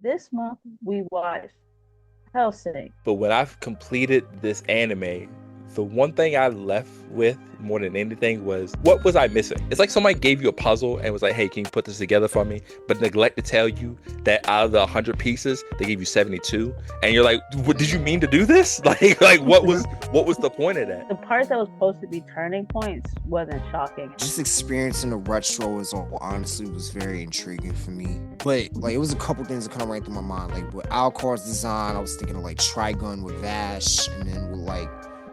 This month we watched Hellsing. But when I've completed this anime, the one thing I left with more than anything was what was I missing? It's like somebody gave you a puzzle and was like, hey, can you put this together for me? But neglect to tell you that out of the 100 pieces, they gave you 72. And you're like, what, did you mean to do this? Like what was the point of that? The parts that was supposed to be turning points wasn't shocking. Just experiencing the retro is all honestly was very intriguing for me. But like it was a couple things that kind of ran through my mind. Like with Alucard's design, I was thinking of like Trigun with Vash, and then with like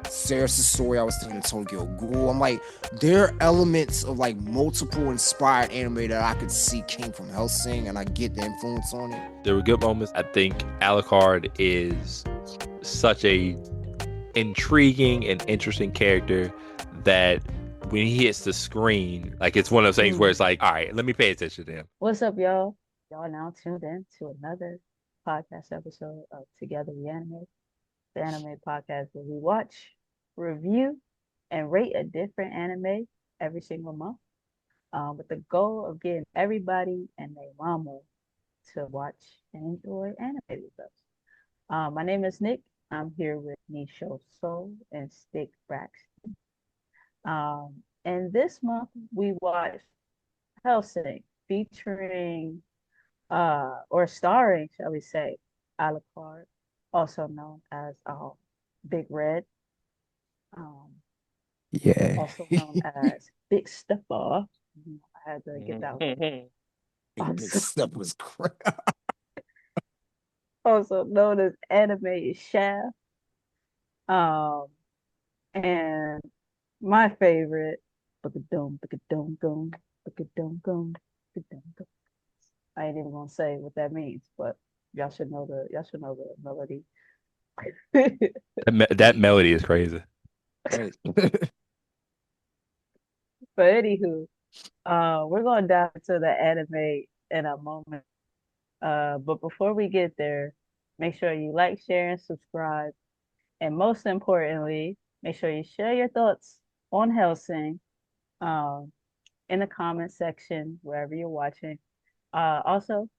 Ceres' story, I was thinking of Tokyo Ghoul. I'm like, there are elements of like multiple inspired anime that I could see came from Hellsing, and I get the influence on it. There were good moments. I think Alucard is such a intriguing and interesting character that when he hits the screen, like it's one of those things where it's like, all right, let me pay attention to him. What's up, y'all? Y'all now tuned in to another podcast episode of Together We Animate, the anime podcast where we watch, review, and rate a different anime every single month, with the goal of getting everybody and their mama to watch and enjoy anime with us. My name is Nick. I'm here with NishoSoul and Stik Braxton. And this month we watched Hellsing, featuring or starring, shall we say, Alucard, also known as Big Red, um, Yeah. also known as Big Stepper. I had to get that one. Big Step was crap. Also known as Animated Shaft. Um, and my favorite, Boogadum, Boogadum, Gum, Boogadum, Gum, Boogadum, Gum. I ain't even gonna say what that means, but y'all should know the melody. That melody is crazy. But anywho, we're gonna dive into the anime in a moment. But before we get there, make sure you like, share, and subscribe. And most importantly, make sure you share your thoughts on Helsing um, in the comment section wherever you're watching. Also,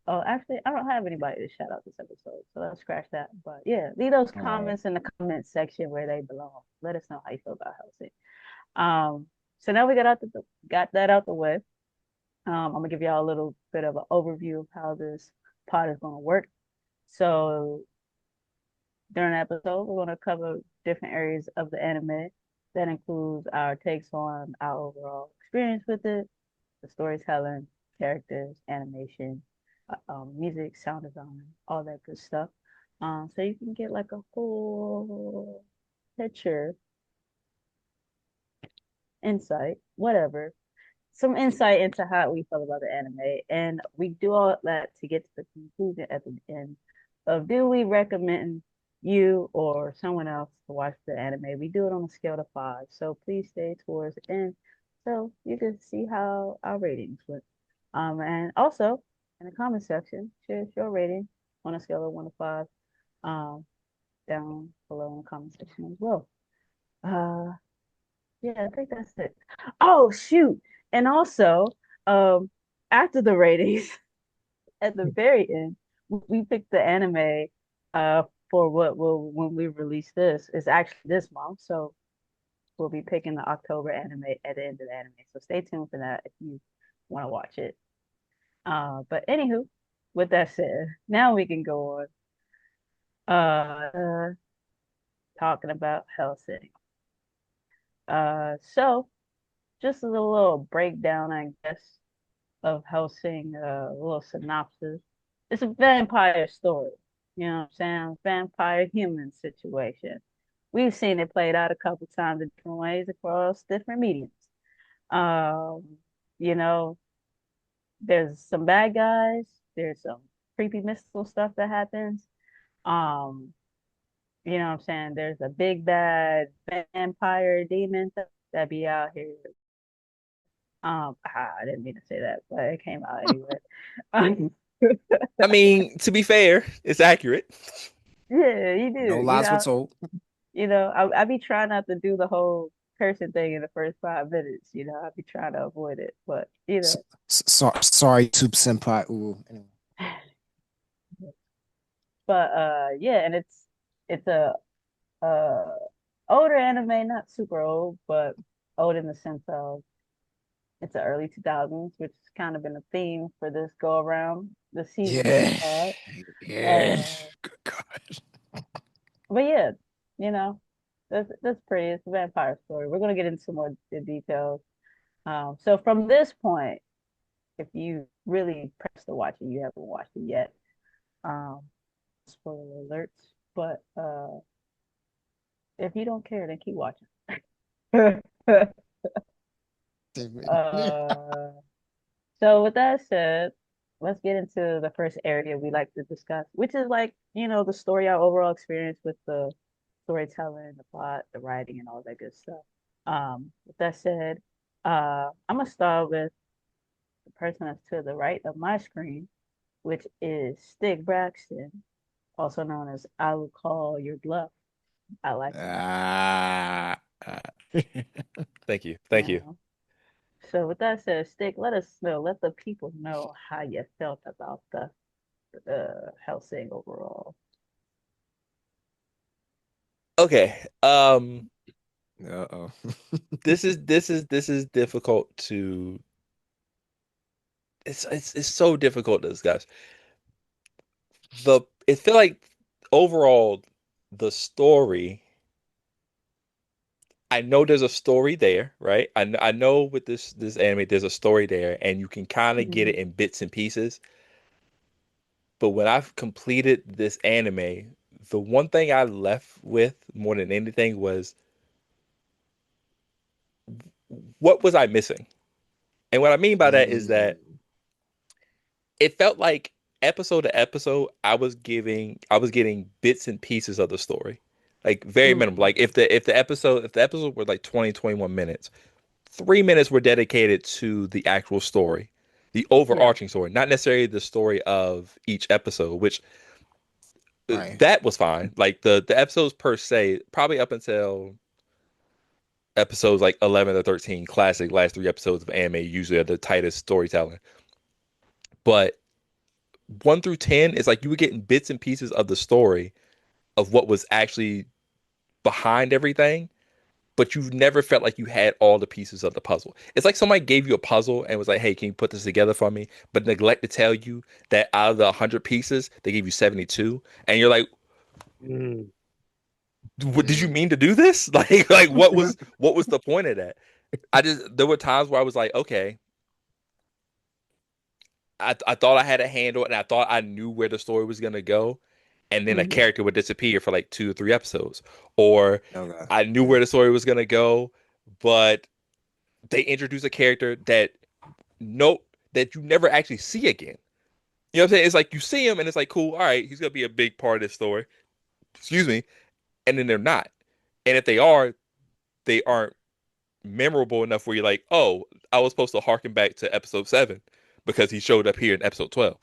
oh, actually, I don't have anybody to shout out this episode, so let's scratch that. But yeah, leave those comments in the comment section where they belong. Let us know how you feel about Helsing. So now we got that out the way. I'm gonna give y'all a little bit of an overview of how this pod is gonna work. So during the episode, we're gonna cover different areas of the anime. That includes our takes on our overall experience with it, the storytelling, characters, animation, music, sound design, all that good stuff. So you can get like a whole picture, insight, whatever, some insight into how we feel about the anime. And we do all that to get to the conclusion at the end of, do we recommend you or someone else to watch the anime? We do it on a scale of 5. So please stay towards the end so you can see how our ratings went. And also in the comment section, share your rating on a scale of 1 to 5, um, down below in the comment section as well. Uh, yeah, I think that's it. Oh shoot! And also, um, after the ratings, at the very end, we picked the anime uh for what will when we release this. It's actually this month, so we'll be picking the October anime at the end of the anime. So stay tuned for that if you want to watch it. But anywho, with that said, now we can go on talking about Hellsing. So just as a little breakdown, I guess, of Helsing, a little synopsis. It's a vampire story. You know what I'm saying? Vampire human situation. We've seen it played out a couple times in different ways across different mediums. Um, you know, there's some bad guys, there's some creepy mystical stuff that happens. Um, you know what I'm saying? There's a big bad vampire demon that be out here. I didn't mean to say that, but it came out anyway. Um, I mean, to be fair, it's accurate. yeah, you No do. lies were told. I be trying not to do the whole cursing thing in the first 5 minutes. I be trying to avoid it, but Sorry, YouTube senpai. Ooh, anyway. But yeah, and it's a uh older anime, not super old, but old in the sense of it's the early 2000s, which has kind of been a theme for this go around, the season we've Yeah. had. Yeah. Uh, Good God. but yeah, you know, that's pretty. It's a vampire story. We're gonna get into some more details. So from this point, if you really press to watch it, you haven't watched it yet. Um, spoiler alerts. But if you don't care, then keep watching. uh, so with that said, let's get into the first area we like to discuss, which is like, the story, our overall experience with the storytelling, the plot, the writing, and all that good stuff. With that said, I'm gonna start with the person that's to the right of my screen, which is Stik Braxton, also known as I Will Call Your Bluff. I like that. Ah, ah. Thank you. Thank You you. know. So with that said, Stik, let us know, let the people know how you felt about the Hellsing overall. Okay. Uh-oh. This is difficult to it's so difficult to discuss. It feel like overall the story, I know there's a story there, right? I know with this anime there's a story there and you can kind of get it Mhm. in bits and pieces. But when I've completed this anime, the one thing I left with more than anything was what was I missing? And what I mean by that is that Mm, it felt like episode to episode I was getting bits and pieces of the story. Like very minimal. Mm. Like if the episode were like 20 21 minutes, 3 minutes were dedicated to the actual story, the Yeah. overarching story, not necessarily the story of each episode, which right. that was fine. Like the episodes per se, probably up until episodes like 11 or 13, classic last three episodes of anime usually are the tightest storytelling. But 1 through 10 is like you were getting bits and pieces of the story of what was actually behind everything, but you never felt like you had all the pieces of the puzzle. It's like somebody gave you a puzzle and was like, "Hey, can you put this together for me?" But neglect to tell you that out of the 100 pieces, they gave you 72, and you're like, Mm. "What did you Mm. mean to do this?" Like what was the point of that? There were times where I was like, "Okay, I thought I had a handle and I thought I knew where the story was gonna go, and then a Hmm. character would disappear for like 2 or 3 episodes, or Okay. I knew Yeah. where the story was gonna go, but they introduce a character no that you never actually see again. You know what I'm saying? It's like you see him and it's like cool, all right, he's gonna be a big part of this story. Excuse me, and then they're not. And if they aren't memorable enough where you're like, oh, I was supposed to harken back to episode 7 because he showed up here in episode 12.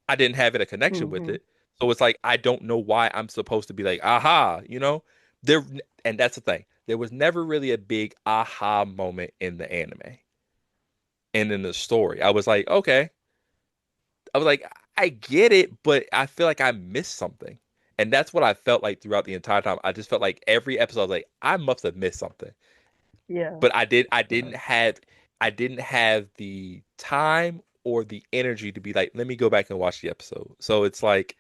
I didn't have it a connection with Hmm. it. So it's like I don't know why I'm supposed to be like, aha, There and that's the thing. There was never really a big aha moment in the anime and in the story. I was like, okay. I was like, I get it, but I feel like I missed something. And that's what I felt like throughout the entire time. I just felt like every episode I was like, I must have missed something. Yeah. But I didn't have the time or the energy to be like, let me go back and watch the episode. So it's like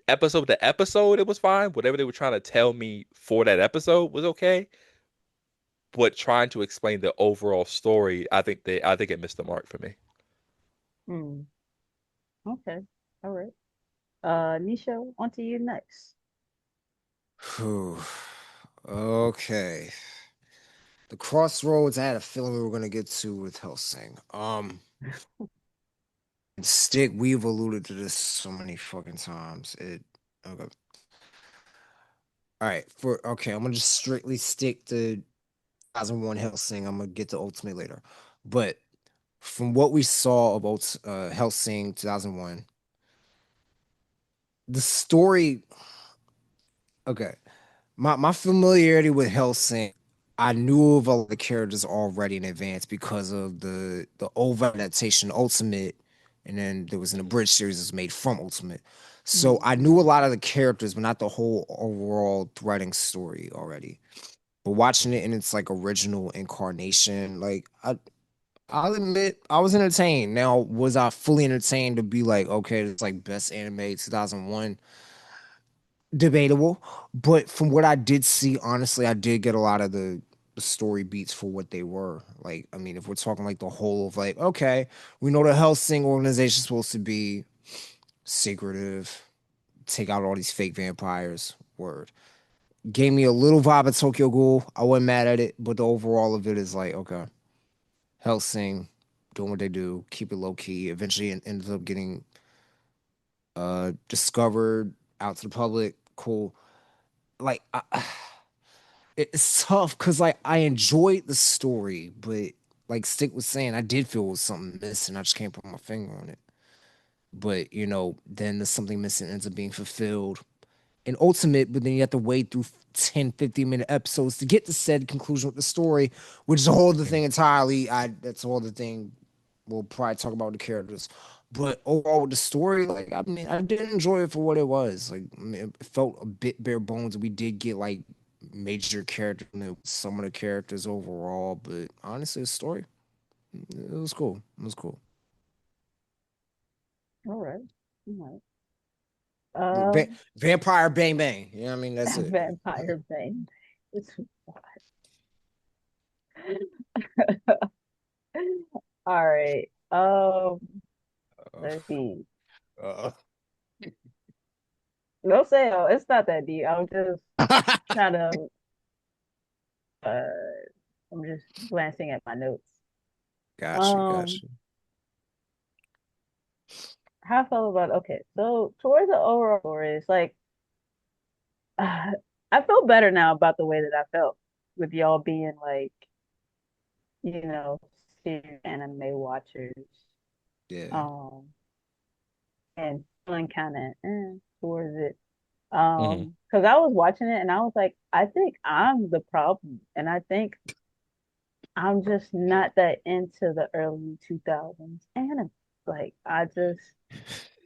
episode to episode, it was fine. Whatever they were trying to tell me for that episode was okay. But trying to explain the overall story, I think it missed the mark for me. Mm. Okay. All right. Nisha, on to you next. Whew. Okay. The crossroads I had a feeling we were gonna get to with Helsing. Stick, we've alluded to this so many fucking times. Okay. All right, I'm gonna just strictly stick to 2001 Helsing. I'm gonna get to Ultimate later. But from what we saw about Helsing 2001, the story, okay. My familiarity with Hellsing, I knew of all the characters already in advance because of the over adaptation Ultimate, and then there was an abridged series that's made from Ultimate. So Mhm. I knew a lot of the characters, but not the whole overall threading story already. But watching it in its like original incarnation, I'll admit I was entertained. Now, was I fully entertained to be like, okay, it's like best anime 2001? Debatable. But from what I did see, honestly, I did get a lot of the story beats for what they were. Like, I mean, if we're talking like the whole of like, okay, we know the Hellsing organization is supposed to be secretive, take out all these fake vampires. Word. Gave me a little vibe of Tokyo Ghoul. I wasn't mad at it, but the overall of it is like, okay, Hellsing doing what they do, keep it low key. Eventually, it ends up getting discovered out to the public. Cool. Like, it's tough because like I enjoyed the story, but like Stick was saying, I did feel something missing. I just can't put my finger on it. But then the something missing ends up being fulfilled and ultimate, but then you have to wait through 10, 15-minute episodes to get to said conclusion with the story, which is a whole other thing entirely. That's a whole other thing. We'll probably talk about the characters. But overall with the story, like I mean, I did enjoy it for what it was. Like I mean, it felt a bit bare bones. We did get like major characters in some of the characters overall, but honestly, the story, it was cool. It was cool. All right. All right. Vampire bang bang. You know what I mean? That's it. Vampire Bane. It's all right. Let's see. Uh, No say, oh, it's not that deep. I'm just trying to uh I'm just glancing at my notes. got you, got Um, you. how I felt about okay, so towards the overall story, it's like I feel better now about the way that I felt with y'all being like, you know, serious anime watchers. Yeah. Um, and feeling kind of towards it. Hmm. Because I was watching it and I was like, I think I'm the problem, and I think I'm just not that into the early 2000s anime. Like I just,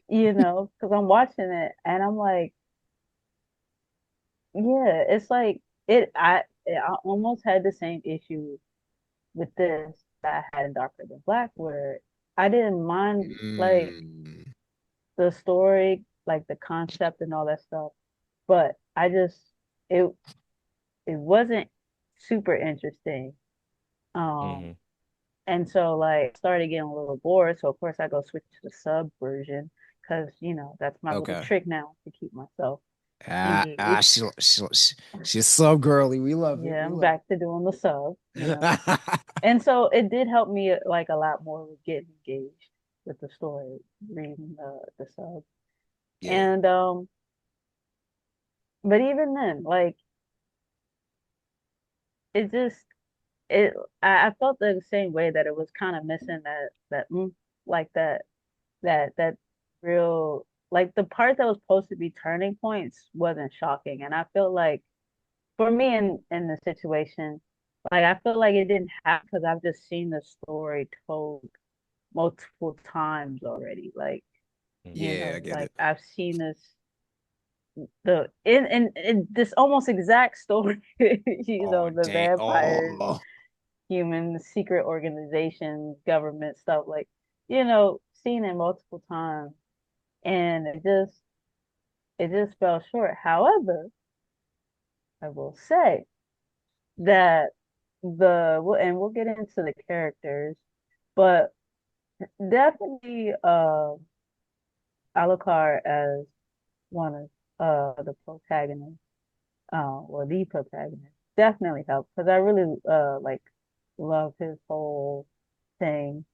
because I'm watching it and I'm like, yeah, it's like I almost had the same issue with this that I had in Darker Than Black, where I didn't mind like Mm, the story, like the concept and all that stuff, but it it wasn't super interesting. Um, Hmm. and so like started getting a little bored. So of course I go switch to the sub version because that's my little okay. trick now to keep myself engaged. She's a sub girly. We love it. Yeah, We I'm love back to doing the sub. it. And so it did help me like a lot more with getting engaged with the story, reading the sub. Yeah. And but even then, like it just it I felt the same way that it was kind of missing that like that real like the part that was supposed to be turning points wasn't shocking. And I feel like for me in the situation, like I feel like it didn't happen because I've just seen the story told multiple times already. Like, Hmm. Yeah, I get like it. I've seen in this almost exact story, Oh, the dang. vampires, Oh, human secret organizations, government stuff, like, seen it multiple times. And it just fell short. However, I will say that and we'll get into the characters, but definitely Alucard as one of the protagonists, or the protagonist, definitely helped because I really like love his whole thing,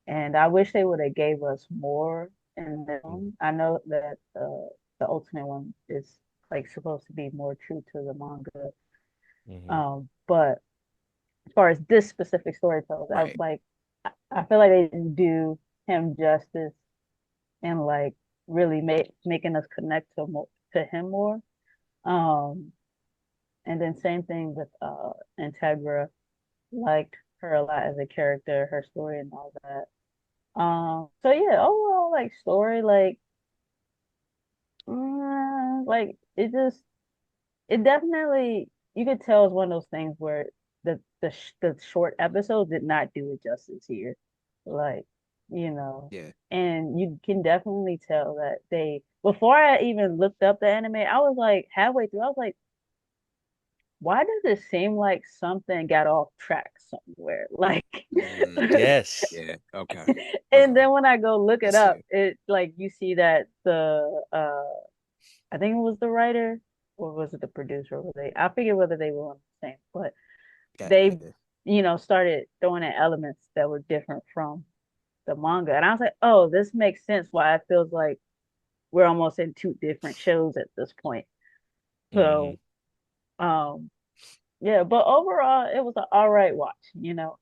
and I wish they would have gave us more in the film. I know that the Ultimate one is like supposed to be more true to the manga, Hmm. but as far as this specific story tells, right. I feel like they didn't do him justice and like really making us connect to him more. Um, and then same thing with Integra, liked her a lot as a character, her story and all that. So yeah, overall like story, like like it definitely you could tell it's one of those things where the short episodes did not do it justice here. Like, you know, Yeah. and you can definitely tell that they before I even looked up the anime, I was like halfway through, I was like, why does it seem like something got off track somewhere? Like Yes. Yeah. Okay. and Okay. then when I go look I it see up, it. it like you see that the I think it was the writer or was it the producer? Or they I forget whether they were on the same, but Yeah. they, started throwing in elements that were different from the manga. And I was like, oh, this makes sense why it feels like we're almost in two different shows at this point. Hmm. So yeah, but overall it was an all right watch.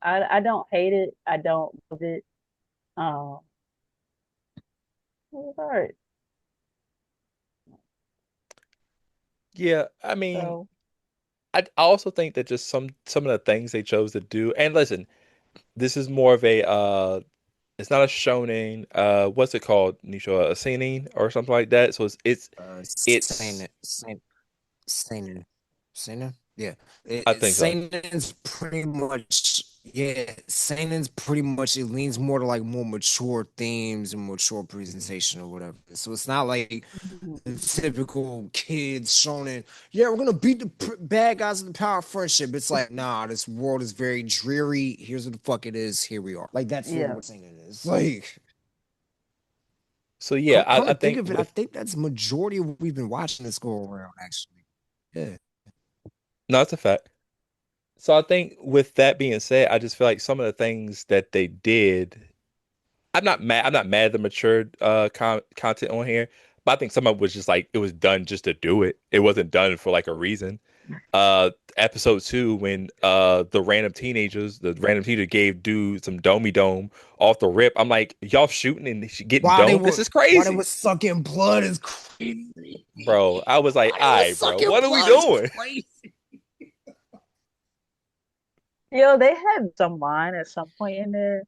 I don't hate it. I don't love it. Um it was all right. Yeah, I mean, So I also think that just some of the things they chose to do, and listen, this is more of a it's not a shonen, what's it called, Nisho, a seinen or something like that. So it's Saint, Saint, Saint, yeah. I think so. Saint's pretty much, yeah. Saint's pretty much, it leans more to like more mature themes and mature presentation or whatever. So it's not like the typical kids shonen. Yeah, we're gonna beat the bad guys in the power of friendship. It's like, nah, this world is very dreary. Here's what the fuck it is. Here we are. Like that's literally yeah. what Saint is. Like, So yeah, come I to think think of it, I with think that's majority of what we've been watching this go around. Actually, yeah. no, it's a fact. So I think with that being said, I just feel like some of the things that they did, I'm not mad. I'm not mad at the matured content on here, but I think some of it was just like it was done just to do it. It wasn't done for like a reason. Episode 2 when the random teenager gave dude some domey dome off the rip. I'm like, y'all shooting and getting While they domed. This were is while they crazy, were sucking blood is crazy. bro. I was like, While they all were right, bro, sucking what are we blood is doing? crazy. They had some line at some point in there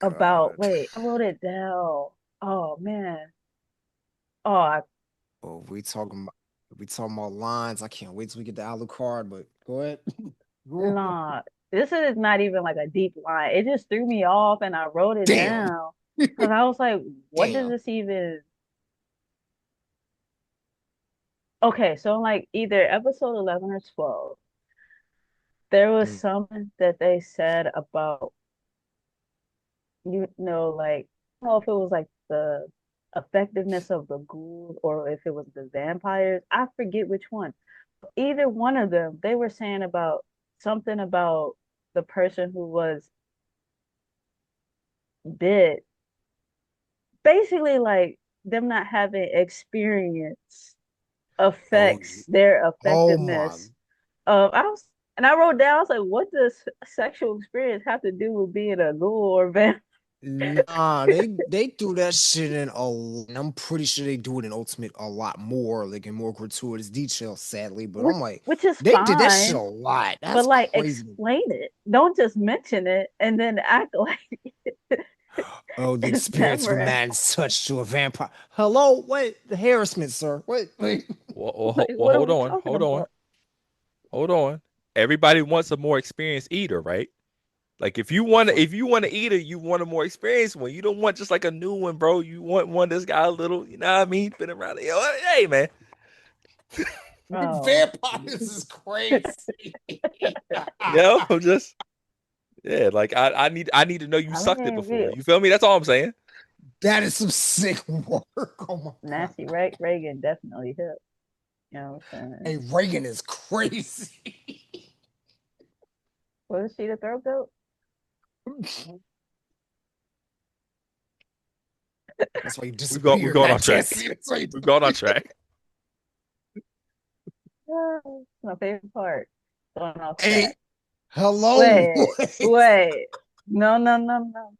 about God. wait, I wrote it down. Oh man. Oh, I Well, we talking about lines. I can't wait till we get the Alucard, but go ahead. nah. This is not even like a deep line. It just threw me off and I wrote it Damn. down. Because I was like, what does Damn. this even okay, so in like either episode 11 or 12, there was Mm. something that they said about like I don't know if it was like the effectiveness of the ghouls or if it was the vampires. I forget which one. Either one of them, they were saying about something about the person who was bit. Basically, like them not having experience Oh, affects their oh my. effectiveness of I was and I wrote down, I was like, what does sexual experience have to do with being a ghoul or vampire? Nah, they do that shit in and I'm pretty sure they do it in Ultimate a lot more, like in more gratuitous detail, sadly. But which I'm like, which is they did that shit fine, a lot. but That's like crazy. explain it. Don't just mention it and then act like Oh, the it's experience of a never man's touch to a vampire. Hello, wait, the harassment, sir. Wait. like Well, what are hold we on, talking about? hold on. Everybody wants a more experienced eater, right? Like Fuck. if you want to eat it, you want a more experienced one. You don't want just like a new one, bro. You want one that's got a little, you know what I mean? Been around. Hey, man. Oh, Vampires is crazy. I'm just yeah. Like I need to know you I sucked it mean, before. You feel me? That's all I'm saying. That is some sick work. Oh my god. Nancy Reagan definitely hit. You know what I'm saying? Hey, Reagan is crazy. Was she the throat goat? That's why you We're disappeared, going man. I off can't track. see it. That's why you We're going off disappeared. track. Yeah, my favorite part. Going off Hey, track. hello. Wait, wait. No, no, no, no.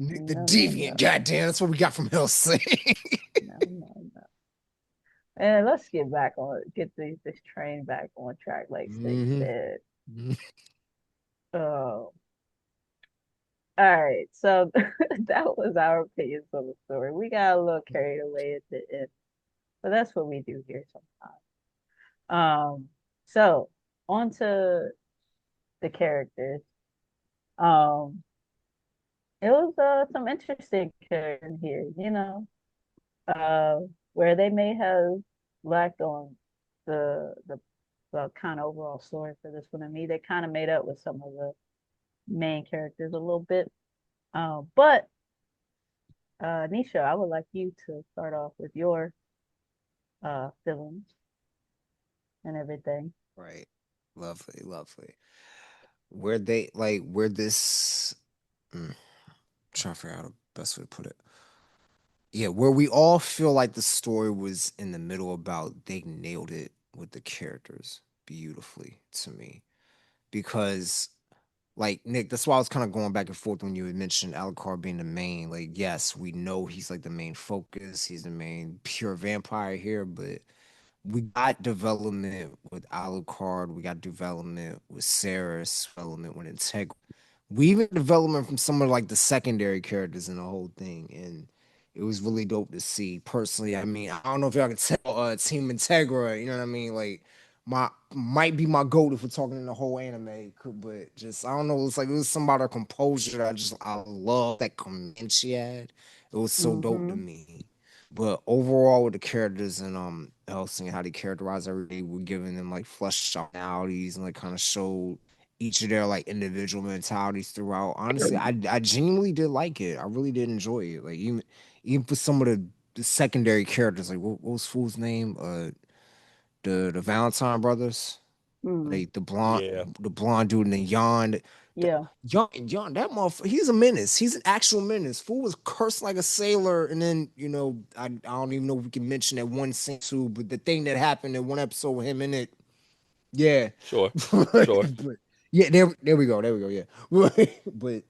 Nick the No, no, Deviant, no. goddamn, that's what we got from Hellsing. No, no, no. And let's get this train back on track, like Stik hmm said. Oh, all right. So that was our opinions on the story. We got a little carried away at the end. but that's what we do here sometimes. So on to the characters. Um, it was some interesting characters in here, uh, where they may have lacked on the the kind of overall story for this one. And me, they kind of made up with some of the main characters a little bit. But Nisha, I would like you to start off with your feelings and everything. Right. Lovely, lovely. Where they like where this trying to figure out the best way to put it. Yeah, where we all feel like the story was in the middle about they nailed it with the characters beautifully to me. Because like Nick, that's why I was kind of going back and forth when you had mentioned Alucard being the main. Like, yes, we know he's like the main focus, he's the main pure vampire here, but we got development with Alucard, we got development with Ceres, development with Integra. We even development from some of like the secondary characters in the whole thing, and it was really dope to see. Personally, I mean, I don't know if y'all can tell, Team Integra, you know what I mean? Like, my might be my goat if we're talking in the whole anime, but just I don't know. It's like it was some about her composure. I love that command she had. It was so dope to Mm-hmm. me. But overall, with the characters and Hellsing and how they characterize everybody, we're giving them like fleshed out personalities and like kind of showed each of their like individual mentalities throughout. Honestly, I genuinely did like it. I really did enjoy it. Like even for some of the secondary characters, like what was fool's name? The Valentine brothers, Mm, like Yeah, the blonde dude and the Yon. yeah. Yon, that motherfucker, he's a menace. He's an actual menace. Fool was cursed like a sailor, and then I don't even know if we can mention that one scene too, but the thing that happened in one episode with him in it, yeah. sure, but, sure. yeah, there we go, yeah. But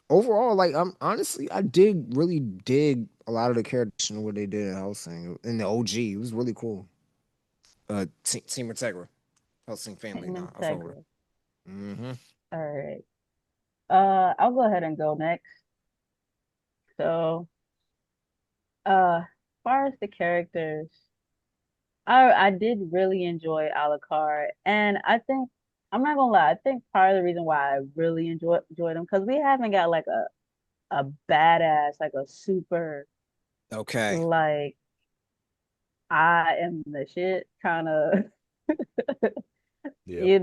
overall, like I'm honestly, I did really dig a lot of the characters and what they did in Hellsing in the OG. It was really cool. Team Integra, Hellsing family. Team Nah, I fuck with her. Integra. Mm-hmm. All right. I'll go ahead and go next. So, as far as the characters, I did really enjoy Alucard, and I think I'm not gonna lie. I think part of the reason why I really enjoyed him because we haven't got like a badass, like a super Okay. like I am the shit kind of Yeah,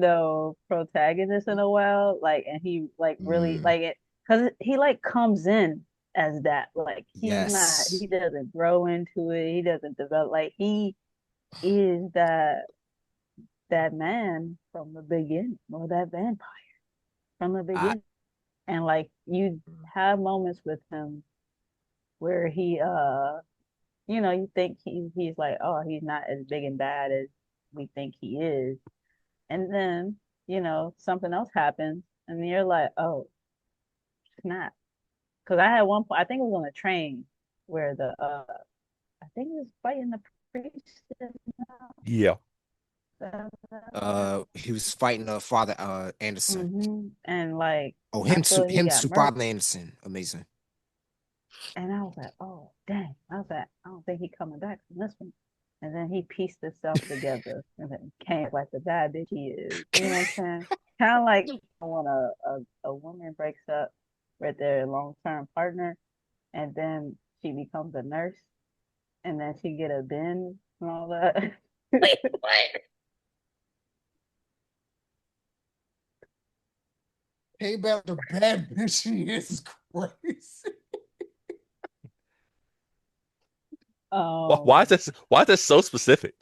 protagonist in a while. Like, and he like really Mm, like it because he like comes in as that. Like, he yes. doesn't grow into it. He doesn't develop. Like, he is that man from the beginning, or that vampire from the I beginning. And like, you have moments with him where you think he's like, oh, he's not as big and bad as we think he is. And then, something else happens, and you're like, oh, snap. Because I had one point, I think it was on a train where I think he was fighting the priest. yeah, he was fighting Father Anderson. And like, Oh, I feel he him got too, murked. Father Anderson. Amazing. And I was like, oh, dang. I was like, I don't think he coming back from this one. And then he pieced himself together and then came like the bad bitch he is. You know what I'm saying? Kind of like when a woman breaks up with their long-term partner and then she becomes a nurse and then she get a bin and all that. Wait, what? Payback the bad bitch he is crazy. Why is um, this so specific?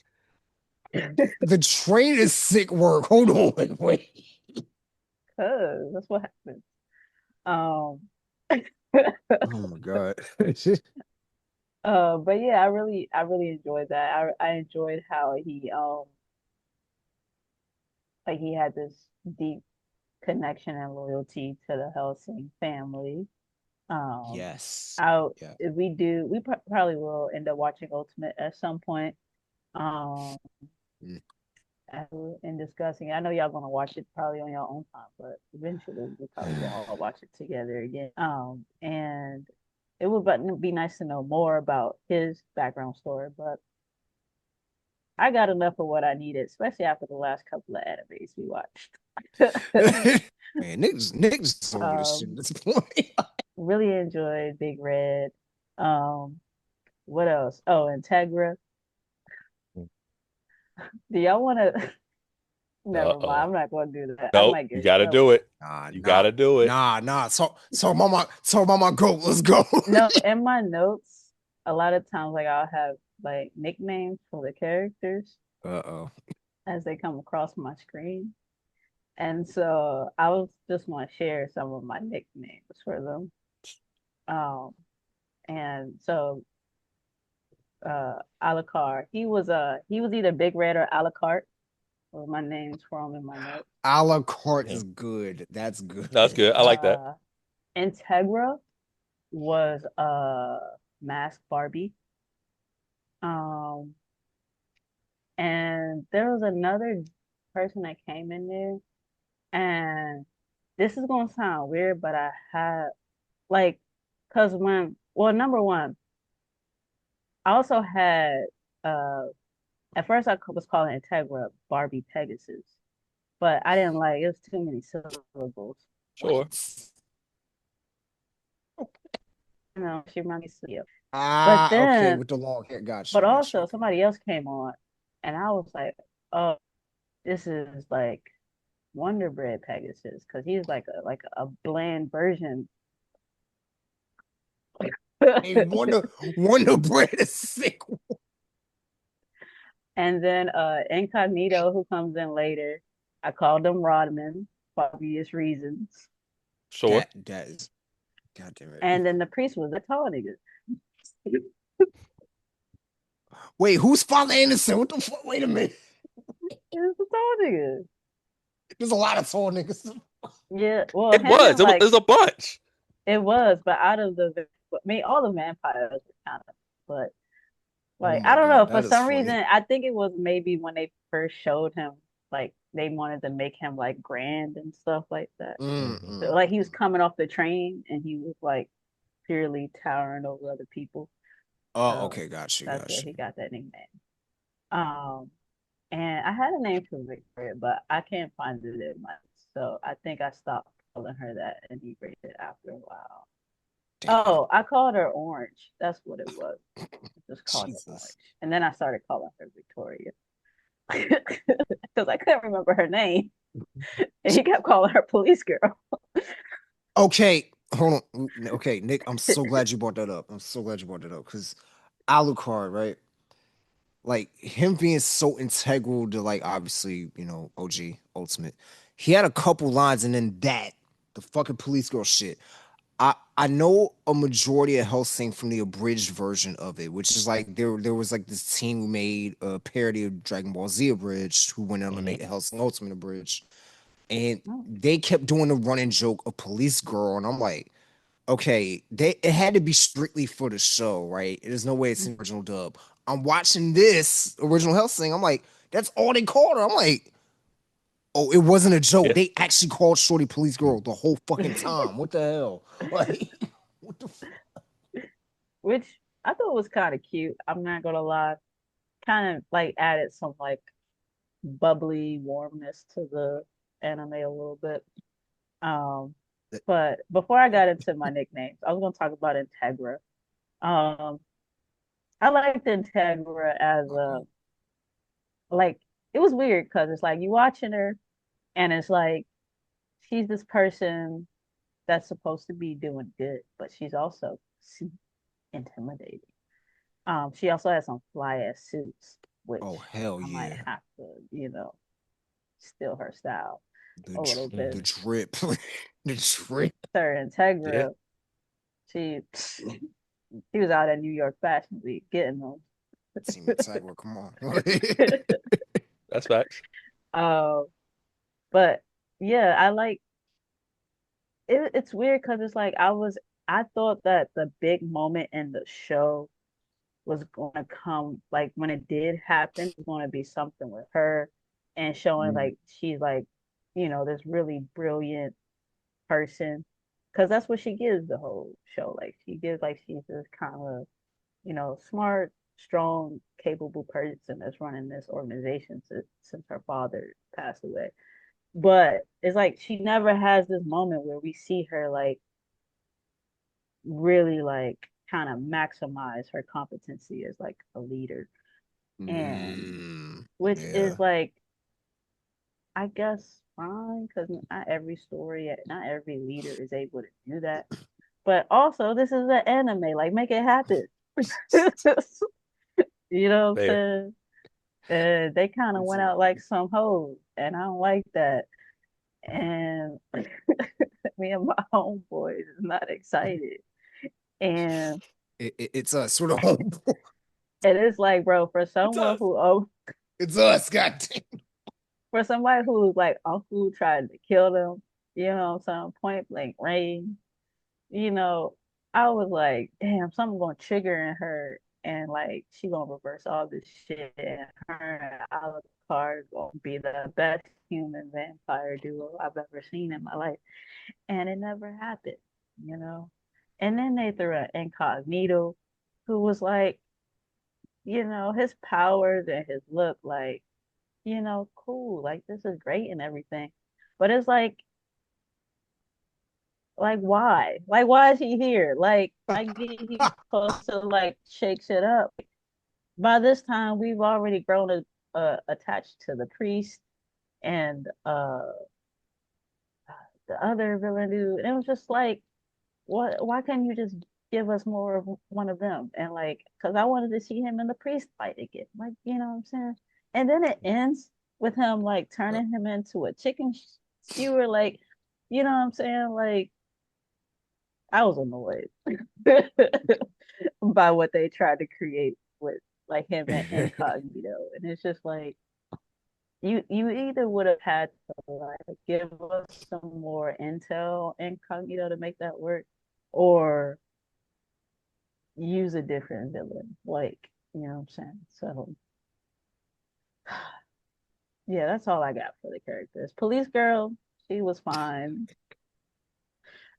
The train is sick work. Hold on, wait. cause that's what happens. Um, Oh my god. but yeah, I really enjoyed that. I enjoyed how he like he had this deep connection and loyalty to the Helsing family. Um, Yes. out Yeah. if we do, we probably will end up watching Ultimate at some point. Um, Mm. and discussing. I know y'all gonna watch it probably on your own time, but eventually we'll probably all watch it together again. And it would be nice to know more about his background story. But I got enough of what I needed, especially after the last couple of animes we watched. Man, niggas over this shit at um, this point. really enjoyed Big Red. Um, what else? Oh, Integra. Do y'all want to? Never mind. Uh-oh. I'm not going to do that. I Nope. might You get in gotta do trouble. it. Nah, You nah, gotta do it. nah. So mama, go. Let's go. No, in my notes, a lot of times, like I'll have like nicknames for the characters Uh-oh. as they come across my screen. And so I was just want to share some of my nicknames for them. Um, and so Alucard, he was either Big Red or Alucard. Was my names for him in my notes. A la carte Mhm. is good. That's good. No, that's good. I like that. Uh, Integra was Mask Barbie. Um, and there was another person that came in there, and this is gonna sound weird, but I had like, cause well, number one, I also had uh at first I was calling Integra Barbie Pegasus, but I didn't like it was too many syllables. Sure. You know, she reminded me of. But Ah, okay, then, with the long hair. Got you, but got you. also Okay. somebody else came on, and I was like, oh, this is like Wonder Bread Pegasus, because he's like a bland version. Hey, Wonder Bread is sick. And then Incognito, who comes in later, I called him Rodman for obvious reasons. Sure. That is, God damn it. And then the priest was a tall nigga. Wait, who's Father Anderson? What the fuck? Wait a minute. He was a tall nigga. There's a lot of tall niggas. Yeah, well, It him was. and It like was a bunch. it was, but out of I mean, all the vampires were kind of, but Oh like I my don't know, God, for that is some funny. reason, I think it was maybe when they first showed him, like they wanted to make him like grand and stuff like that. Mhm. So, like he was coming off the train and he was like purely towering over other people. Oh, So okay, got you, that's where got he you. got that nickname. Um, and I had a name for Victoria, but I can't find it in my. So I think I stopped calling her that and erased after a while. Damn, Oh, I called her Orange. That's what it was. I just called her Orange, Jesus. and then I started calling her Victoria because I couldn't remember her name, and he kept calling her Police Girl. Okay, hold on. Okay, Nick, I'm so glad you brought that up. I'm so glad you brought that up because Alucard, right? Like him being so integral to like obviously, OG Ultimate. He had a couple lines and then the fucking police girl shit. I know a majority of Hellsing from the abridged version of it, which is like there was like this team who made a parody of Dragon Ball Z abridged who went on to Mhm. make Hellsing Ultimate abridged. And Oh, they kept doing the running joke of police girl, and I'm like, okay, it had to be strictly for the show, right? There's no way it's an original dub. I'm watching this original Hellsing. I'm like, that's all they called her. I'm like, oh, it wasn't a joke. Yeah. They actually called Shorty Police Girl the whole fucking time. What the hell? Like, what the which I thought was kind of cute. I'm not gonna lie. Kind of like added some like bubbly warmness to the anime a little bit. Um, fuck? but before I got into my nicknames, I was gonna talk about Integra. Um, I liked Integra as a like it was weird because it's like you watching her and it's like she's this person that's supposed to be doing good, but she's also intimidating. She also has some fly ass suits, which Oh hell I might yeah. have to, steal her style The a little bit. the drip. The drip. Her Yeah. Integra, she was out at New York Fashion Week getting them. Team Integra, come on. That's facts. um, but yeah, I like it. It's weird because it's like I thought that the big moment in the show was going to come like when it did happen, it's going to be something with her and showing Mm. like she's like, this really brilliant person. Because that's what she gives the whole show. Like she gives like she's this kind of, smart. strong, capable person that's running this organization since her father passed away. But it's like she never has this moment where we see her like really like kind of maximize her competency as like a leader. And which Yeah. is like, I guess fine, because not every story, not every leader is able to do that. But also, this is an anime. Like, make it happen. You know what I'm Fair. saying? And they kind of went out like some hoes, and I don't like that. And me and my homeboys is not excited. And It's us. Sort of home. it is like, bro, for It's someone us. who oh, It's us. Goddamn. for somebody who's like uncle tried to kill them, you know what I'm saying, point blank range, you know, I was like, damn, something gonna trigger in her and like she gonna reverse all this shit and her and Alucard gonna be the best human vampire duo I've ever seen in my life. And it never happened, you know. And then they threw an incognito who was like, you know, his powers and his look like, you know, cool, like this is great and everything. But it's like why? Like why is he here? Like I get he's supposed to like shake shit up. By this time we've already grown attached to the priest and the other villain dude. And it was just like, what? Why can't you just give us more of one of them? And like, cause I wanted to see him and the priest fight again. Like, you know what I'm saying? And then it ends with him like turning him into a chicken skewer. Like, you know what I'm saying? Like, I was annoyed by what they tried to create with like him and Incognito, and it's just like you either would have had to like give us some more intel Incognito to make that work, or use a different villain. Like, you know what I'm saying? So yeah, that's all I got for the characters. Police girl, she was fine.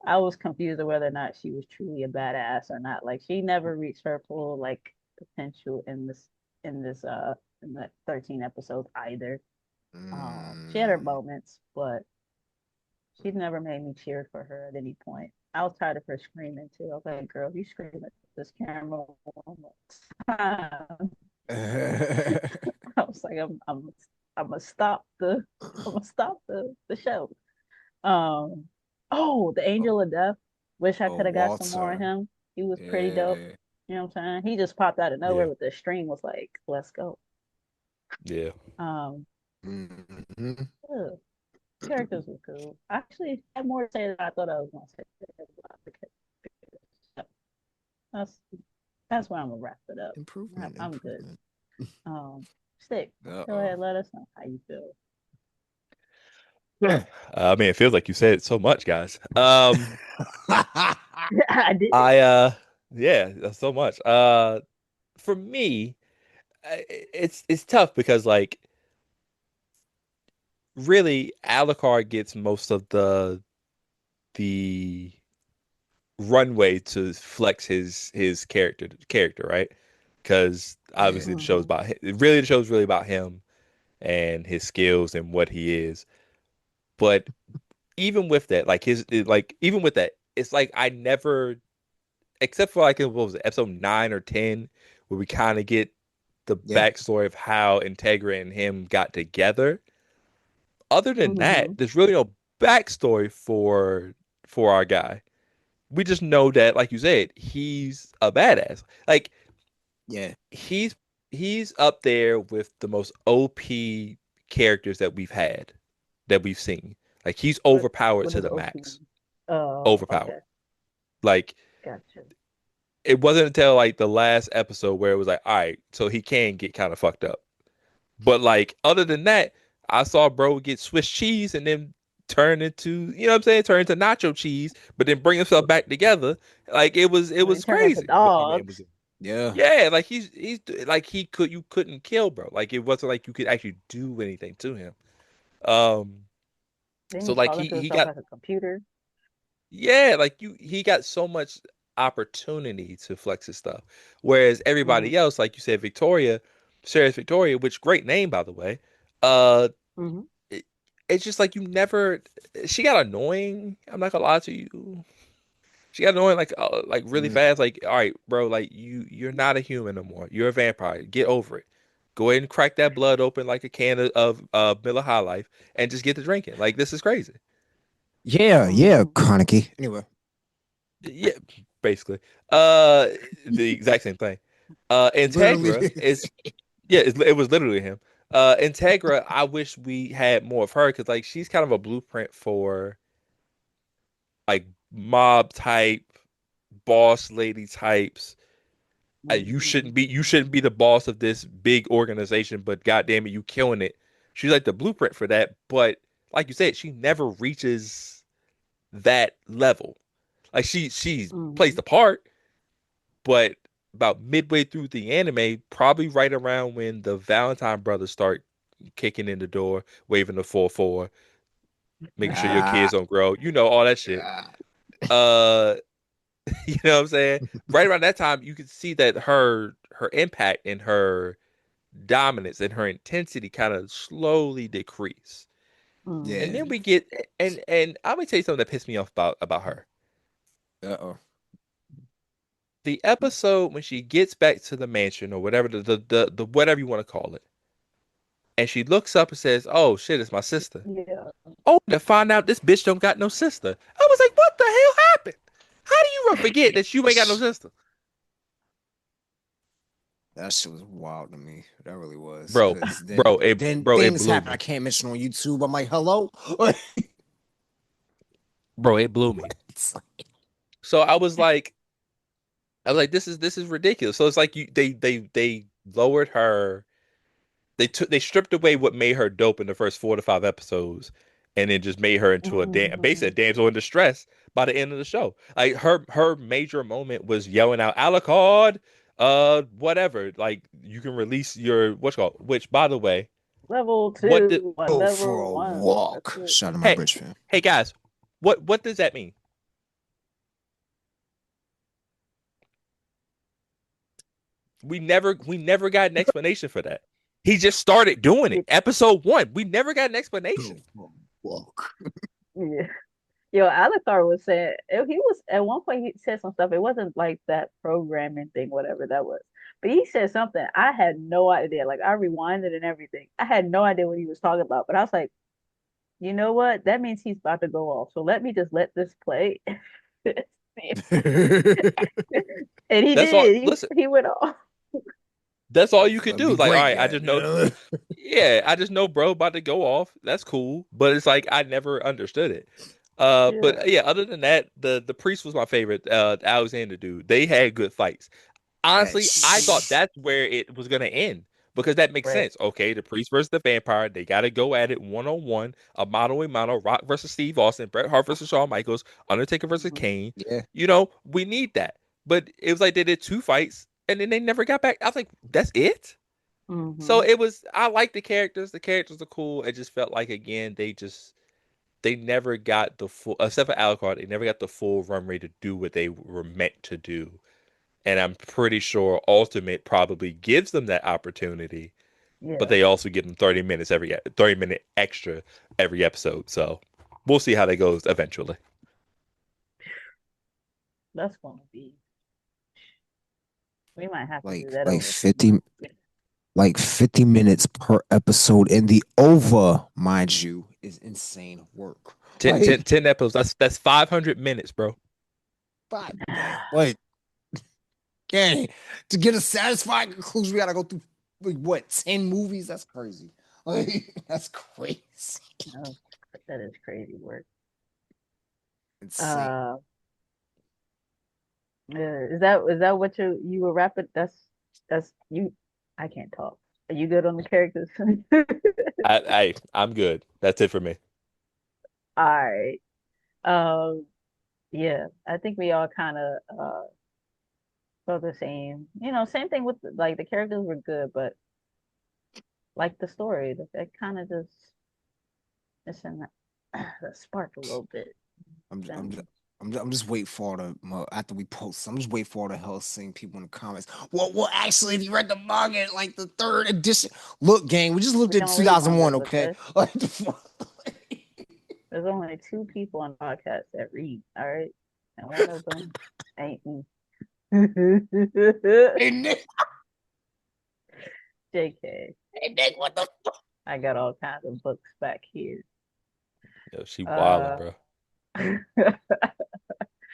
I was confused of whether or not she was truly a badass or not. Like she never reached her full like potential in this in the 13 episodes either. She had her moments, but she never made me cheer for her at any point. I was tired of her screaming too. I was like, girl, you scream at this camera one more time. I was like, I'm gonna stop the show. Um, oh, the Angel of Death. Wish I Oh, could have got some more of Walter. him. He was pretty dope. Yeah. You know what I'm saying? He just popped out of nowhere Yeah. with the string. Was like, let's go. Yeah. Um, Hmm. yeah, characters were cool. I actually had more to say than I thought I was gonna say about the characters. So that's that's where I'm gonna wrap it up. Improvement. I'm good. Improvement. Stick. Go Uh-oh. ahead. Let us know how you feel. I mean, it feels like you said so much, guys. I did. I yeah, that's so much. For me, it's tough because like really Alucard gets most of the runway to flex his character, right? Because Yeah. obviously the show's about him. Really, the show's really about him and his skills and what he is. But even with that, even with that, it's like I never, except for like what was it, episode 9 or 10, where we kind of get the Yeah. backstory of how Integra and him got together. Other than that, Mm-hmm. there's really no backstory for our guy. We just know that, like you said, he's a badass. Like Yeah. he's he's up there with the most OP characters that we've seen. Like he's overpowered What to does the OP max. mean? Oh, Overpowered. okay. Like Gotcha. it wasn't until like the last episode where it was like, all right, so he can get kind of fucked up. But like other than that, I saw bro get Swiss cheese and then turn into, you know what I'm saying, turn into nacho cheese, but then bring himself back together. Like it And they was turn into crazy. But I mean, it was dogs. Yeah. yeah, like he's like you couldn't kill bro. Like it wasn't like you could actually do anything to him. Um, Then so he like called into he himself got like a computer. yeah, like he got so much. opportunity to flex his stuff. Whereas Mm-hmm. everybody else, like you said, Victoria, Sheriff Victoria, which great name by the way, uh, Mm-hmm. it, it's just like you never. She got annoying. I'm not gonna lie to you. She got annoying like really Mm. fast. Like, all right, bro, like you're not a human no more. You're a vampire. Get over it. Go ahead and crack that blood open like a can of Miller High Life and just get to drinking. Like this is crazy. Yeah, Mm-hmm. Carnegie. Anyway, Yeah, basically. Uh, the exact same thing. literally. Integra is yeah, it was literally him. Integra, I wish we had more of her because like she's kind of a blueprint for like mob type, boss lady types. Mm-hmm. You shouldn't be the boss of this big organization, but goddamn it, you killing it. She's like the blueprint for that, but like you said, she never reaches that level. Like she plays Mm-hmm. the part, but about midway through the anime, probably right around when the Valentine brothers start kicking in the door, waving the 4-4, making sure your Ah, kids don't grow, all that shit. ah. Uh, you know what I'm saying? Right around that time, you can see that her impact and her dominance and her intensity kind of slowly decrease. And Mm-hmm. Yeah. then we get and I'm gonna tell you something that pissed me off about her. Uh-oh. The episode when she gets back to the mansion or whatever the whatever you want to call it, and she looks up and says, "Oh shit, it's my sister." Yeah. Oh, to find out this bitch don't got no sister. I was like, "What the hell happened? How do you forget that you ain't got no sister, That shit was wild to me. That really was. bro? Cause Bro, then it things blew happen I me, can't mention on YouTube. I'm like, hello? bro. It blew me. It's like, So I was like, this is ridiculous. So it's like they lowered her. They stripped away what made her dope in the first 4 to 5 episodes, and then just made her into basically a Mm-hmm. damsel in distress by the end of the show. Like her major moment was yelling out Alucard, whatever. Like you can release your what's called. Which by the way, Level what did? two, what go for level a one? That's walk. it. Shout out to my Hey, Bridge fan. hey guys, what does that mean? We never got an explanation for that. He just started doing it. Episode 1. We never got an explanation. Go for a walk. Yeah. Yo, Alucard was saying he was at one point he said some stuff. It wasn't like that programming thing, whatever that was. But he said something. I had no idea. Like I rewinded and everything. I had no idea what he was talking about. But I was like, you know what? That means he's about to go off. So let me just let this play. And he That's all. did. Listen, He went off. that's all you could Let do. me Like, all break right, I that. just know. Yeah, I just know, bro, about to go off. That's cool, but it's like I never understood it. Yeah. But yeah, other than that, the priest was my favorite. The Alexander dude, they had good fights. That Honestly, I thought sh- that's where it was gonna end because that makes Right. sense. Okay, the priest versus the vampire, they got to go at it 1-on-1, a mano, Rock versus Steve Austin, Bret Hart versus Shawn Michaels, Undertaker versus Mm-hmm. Kane. yeah. We need that. But it was like they did 2 fights and then they never got back. I was like, that's it. So Mm-hmm. it was. I like the characters. The characters are cool. It just felt like again they never got the full, except for Alucard, they never got the full run rate to do what they were meant to do. And I'm pretty sure Ultimate probably gives them that opportunity, but Yeah. they also give them 30 minute extra every episode. So we'll see how that goes eventually. That's gonna be. We might have to do Like that like over some 50 months. like 50 minutes per episode, and the over, mind you, is insane work. 10, Like 10 episodes. That's 500 minutes, bro. God damn. Like, gang, to get a satisfying conclusion, we gotta go through like what 10 movies? That's crazy. Like that's crazy. No, that is crazy work. Insane. Uh, yeah, is that what you were rapping? That's you. I can't talk. Are you good on the characters? I'm good. That's it for me. All right. Um, yeah, I think we all kind of felt the same. Same thing with like the characters were good, but like the story, that kind of just missing that, that spark a little bit. I'm Then I'm just waiting for after we post. I'm just waiting for all the Hellsing people in the comments. Well, actually, if you read the manga, like the third edition, look, gang, we just looked We at don't read 2001. mangas, Okay, okay? like the fuck. There's only two people on podcast that read, all right? And one of them ain't me. Hey Nick, JK. hey Nick, what the fuck? I got all kinds of books back here. Yo, she wildin', Uh, bro.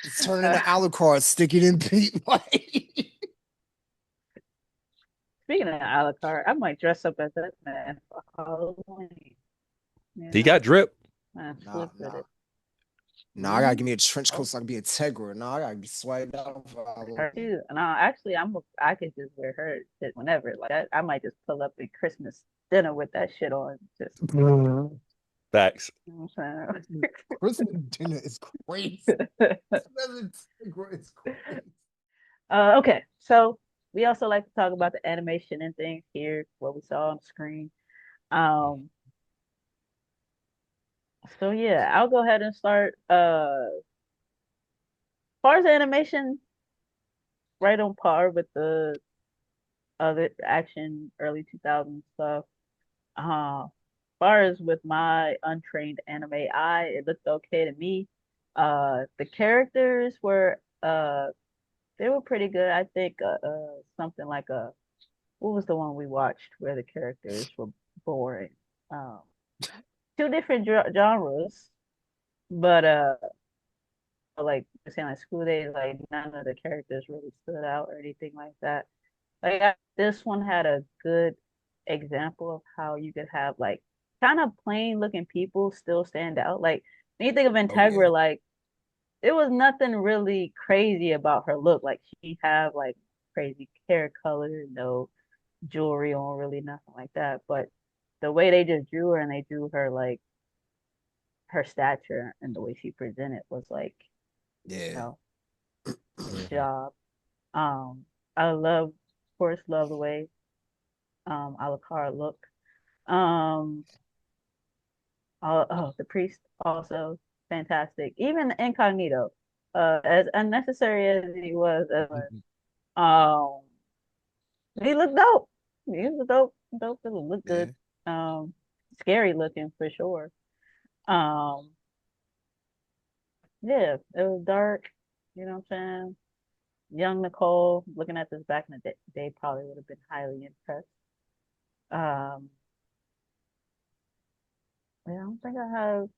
Just turn it into Alucard, stick it in Pete. Like, speaking of Alucard, I might dress up as that man for Halloween. You He know, got drip. man, nah, flip with nah. it. Nah, I gotta Mm-hmm. give me a trench coat Oh, so I can be a Tegra. Nah, I gotta be swagged out for her Halloween. too. And actually, I could just wear her shit whenever. Like I might just pull up at Christmas dinner with that shit on. Just Facts. you know what I'm Christmas dinner is crazy. saying. Tegra is crazy. Okay, so we also like to talk about the animation and things here, what we saw on screen. Um, so yeah, I'll go ahead and start. As far as animation, right on par with the other action early 2000s stuff. As far as with my untrained anime eye, it looked okay to me. The characters were they were pretty good. I think something like a what was the one we watched where the characters were boring? Um, two different genres, but like saying like School Days, like none of the characters really stood out or anything like that. This one had a good example of how you could have like kind of plain looking people still stand out. Like when you think of Oh yeah, Integra, like it was nothing really crazy about her look. Like she had like crazy hair color, no jewelry on, really nothing like that. But the way they just drew her and they drew her like her stature and the way she presented was like, you yeah. know, good Mhm. job. Um, I love, of course, love the way Alucard look. Um, the priest also fantastic. Even Incognito, as unnecessary as he was, um, he looked dope. He was dope, dope. It looked good. Yeah. Um, scary looking for sure. Um, yeah, it was dark. You know what I'm saying? Young Nicole, looking at this back in the day, probably would have been highly impressed. Um, yeah, I don't think I have.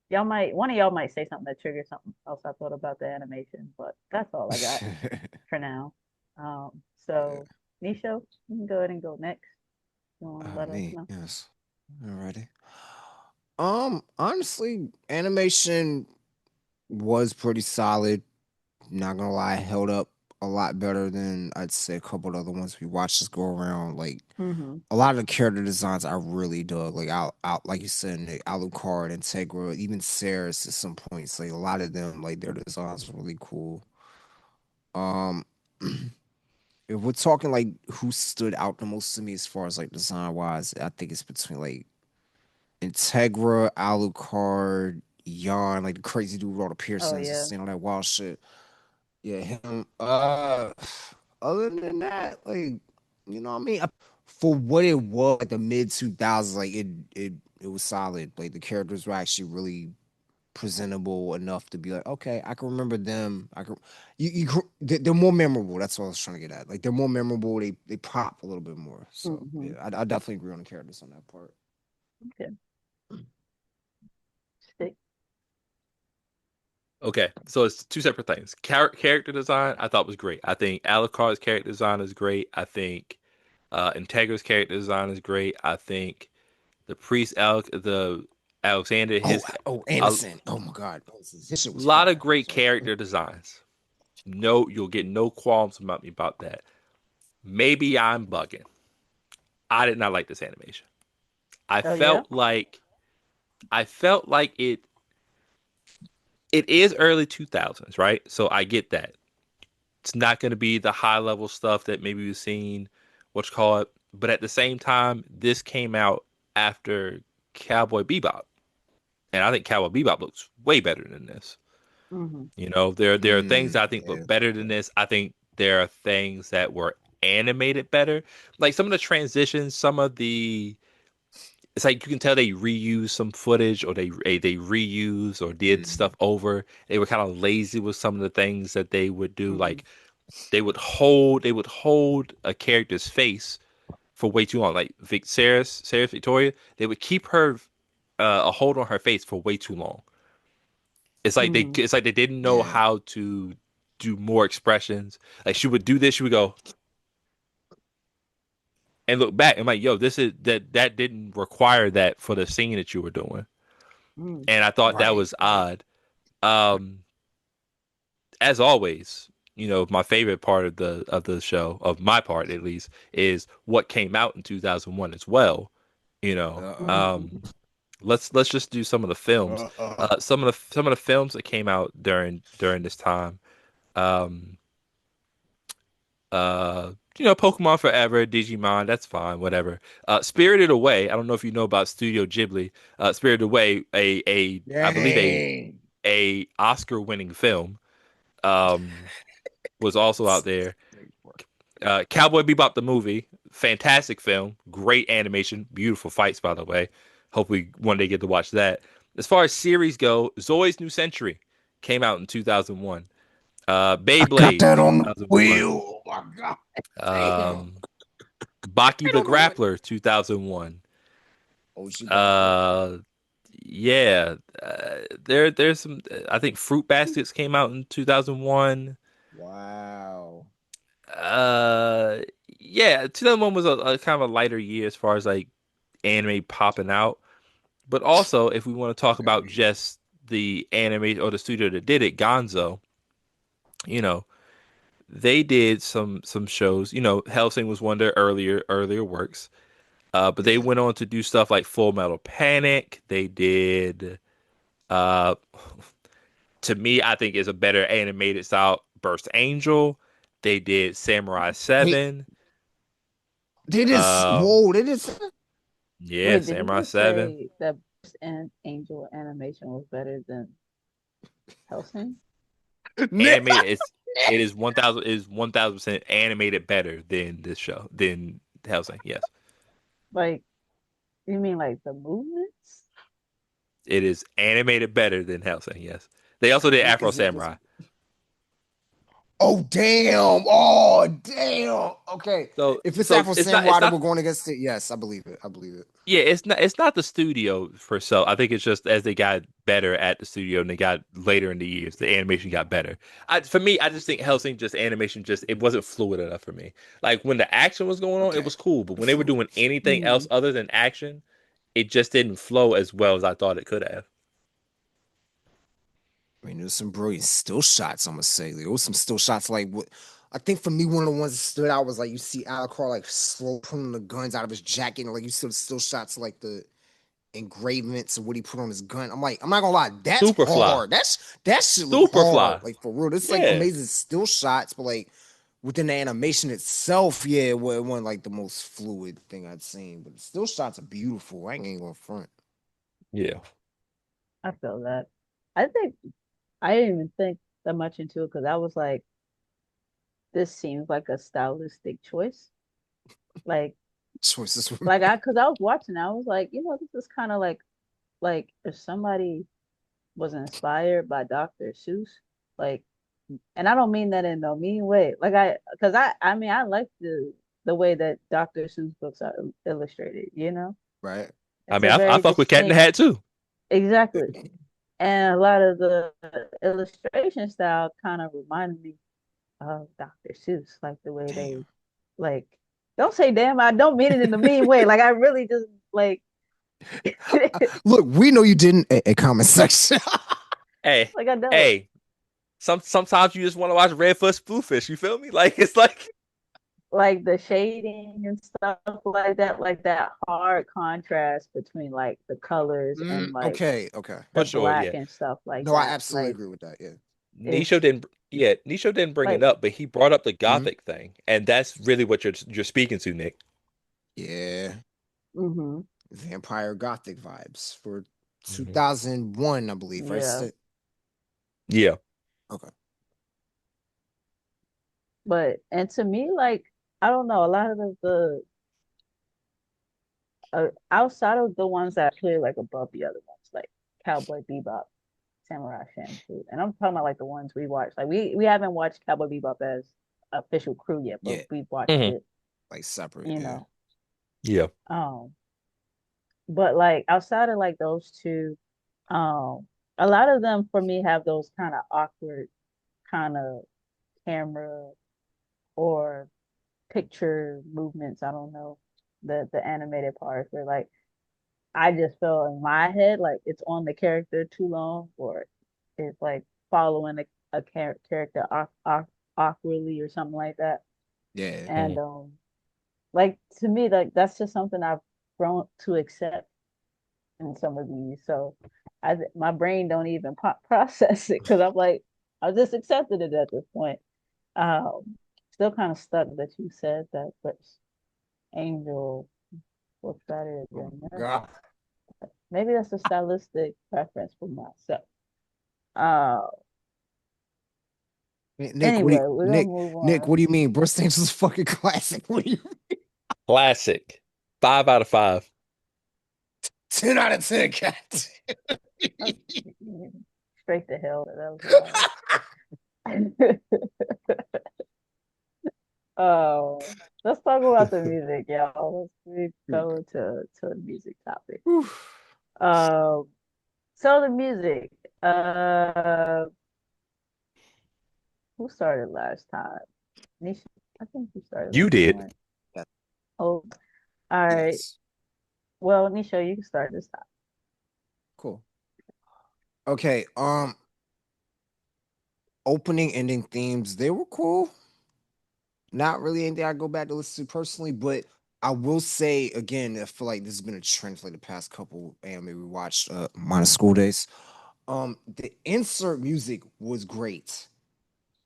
Y'all might one of y'all might say something that triggers something else I thought about the animation, but that's all I got for now. So Nisho, you can go ahead and go next. You want to let us Me, know? yes. Alrighty. Honestly, animation was pretty solid. Not gonna lie, held up a lot better than I'd say a couple of other ones we watched just go around. Like Mm-hmm. a lot of the character designs I really dug. Like out like you said, Nick, Alucard, Integra, even Ceres at some points. Like a lot of them, like their designs were really cool. Um if we're talking like who stood out the most to me as far as like design wise, I think it's between like Integra, Alucard, Yarn, like the crazy dude with all the Oh piercings and yeah. saying all that wild shit. Yeah, him. Other than that, like, you know what I mean? For what it was, like the mid 2000s, like it was solid. Like the characters were actually really presentable enough to be like, okay, I can remember them. I can, they're more memorable. That's what I was trying to get at. Like they're more memorable. They pop a little bit more. So Mm-hmm. yeah, I definitely agree on the characters on that part. Okay. Stick. Okay, so it's two separate things. Character design, I thought was great. I think Alucard's character design is great. I think Integra's character design is great. I think the Alexander, a Anderson. Oh my God, his shit was lot of fire. great Sorry. character designs. No, you'll get no qualms about me about that. Maybe I'm bugging. I did not like this animation. I Oh yeah. felt like I felt like it is early 2000s, right? So I get that. It's not going to be the high level stuff that maybe we've seen, what you call it. But at the same time, this came out after Cowboy Bebop. And I think Cowboy Bebop looks way better than this. Mm-hmm. You know, there are things that I think Yeah. look better than this. I think there are things that were animated better. Like some of the transitions, some of the it's like you can tell they reused some footage or they reused or did Mm. stuff over. They were kind of lazy with some of the things that they would do. Mm-hmm. Like they would hold a character's face for way too long. Like Sarah Victoria, they would keep her a hold on her face for way too long. Mm-hmm. It's like they didn't know Yeah. how to do more expressions. Like she would do this, she would go and look back. I'm like, yo, this is that didn't require that for the scene that you were doing. Mm-hmm. And I thought that Right. was Right. odd. Um, as always, you know, my favorite part of the show, of my part at least, is what came out in 2001 as well. You know, Uh-uh. let's just do some of the films. Uh-uh. Some of the films that came out during this time. Um, you know, Pokemon Forever, Digimon, that's fine, whatever. Spirited Away, I don't know if you know about Studio Ghibli. Spirited Away, a I believe Dang. a Oscar winning film, um, was also out there. Cowboy Bebop the movie, fantastic film, great animation, beautiful fights by the way. Hopefully one day get to watch that. As far as series go, Zoe's New Century came out in 2001. I got Beyblade that on the 2001. wheel. Oh my God. Damn. Um, Baki Right the on the wheel. Grappler 2001. OG Grappler. Uh, yeah, there's some. I think Fruit Baskets came out in 2001. Wow. Uh, yeah, 2001 was a kind of a lighter year as far as like anime popping out. But also, if we want to talk about Very. just the anime or the studio that did it, Gonzo, you know, they did some shows. You know, Hellsing was one of their earlier works. But they Yeah. went on to do stuff like Full Metal Panic. They did, uh, to me, I think is a better animated style Burst Angel. They did Samurai Wait, 7. they just Um, whoa, they just yeah, Wait, did you Samurai just 7. say that and Angel animation was better than Hellsing? Animated it is 1000% animated better than this show than Hellsing. Yes, Like, you mean like the movements? it is animated better than Hellsing. Yes, they also did Afro niggas is just Samurai. oh damn. Oh damn. Okay. If it's So Afro it's Samurai that not we're going against it, yes, I believe it. I believe it. yeah, it's not the studio for so. I think it's just as they got better at the studio and they got later in the years, the animation got better. For me, I just think Hellsing just animation just it wasn't fluid enough for me. Like when the action was going on, it Okay. was cool, but when they were Fluid. doing anything Mm-hmm. else other than action, it just didn't flow as well as I thought it could have. I mean, there's some brilliant still shots, I'm gonna say. There was some still shots like what I think for me, one of the ones that stood out was like you see Alucard like slow pulling the guns out of his jacket, and like you see the still shots like the engravements of what he put on his gun. I'm like, I'm not gonna lie, that's Superfly, hard. That shit look hard. Superfly, Like for real. It's like yeah, amazing still shots, but like within the animation itself, yeah, it wasn't like the most fluid thing I'd seen. But still shots are beautiful. I ain't gonna front. yeah. I feel that. I think I didn't even think that much into it because I was like, this seems like a stylistic choice. Like, Choices were because I was watching, I was like, this is kind of like if somebody was inspired by Dr. Seuss, like, and I don't mean that in no mean way. Like because I mean I like the way that Dr. Seuss books are illustrated. right. I It's mean, a I very fuck with Cat in the distinct, Hat too. exactly. And a lot of the illustration style kind of reminded me of Dr. Seuss, like the way Damn. they like. Don't say damn. I don't mean it in a mean way. Like I really just like Look, we know you didn't a comment section. Hey, like I don't hey. Sometimes you just want to watch Redfoot Spoonfish. You feel me? Like it's like like the shading and stuff like that hard contrast between like the colors and like Okay, okay. the for sure. black Yeah, and stuff like No, I that. absolutely Like agree with that. Yeah. Nisho it's didn't. Yeah, Nisho didn't bring it like up, but he brought up the Mhm. Gothic thing, and that's really what you're speaking to, Nick. Yeah. mm-hmm. Vampire Gothic vibes for Mhm. 2001, I believe. Right? Yeah. Yeah. Okay. But and to me, like I don't know, a lot of the outside of the ones that play like above the other ones, like Cowboy Bebop, Samurai Champloo, and I'm talking about like the ones we watched. Like we haven't watched Cowboy Bebop as official crew yet, but Yeah. we've watched Hmm. it, Like separate. you Yeah. know. Yeah. Um, but like outside of like those two, um, a lot of them for me have those kind of awkward kind of camera or picture movements. I don't know the animated parts where like I just feel in my head like it's on the character too long, or it's like following a character awkwardly or something like that. Yeah. And like to me, like that's just something I've grown to accept in some of these. So my brain don't even process it because I'm like I just accepted it at this point. Still kind of stuck that you said that, but Angel was better Oh than this. God. Maybe that's a stylistic preference for myself. Uh, Nick, what do you anyway, we're gonna move Nick, on. what do you mean? Breast Angels is fucking classic. What do you Classic. 5 out of 5. 10 out of 10 cats? Uh, Straight to hell. That was wild. Oh, let's talk about the music, y'all. Let's go to the music topic. Um, so the music. Uh, who started last time? Nisha, I think you started You last time, did. right? Yeah, Oh, all right. yes. Well, Nisha, you can start this time. Cool. Okay. Opening ending themes, they were cool. Not really anything I go back to listen to personally, but I will say again, I feel like this has been a trend for like the past couple anime we watched, minus school days. The insert music was great.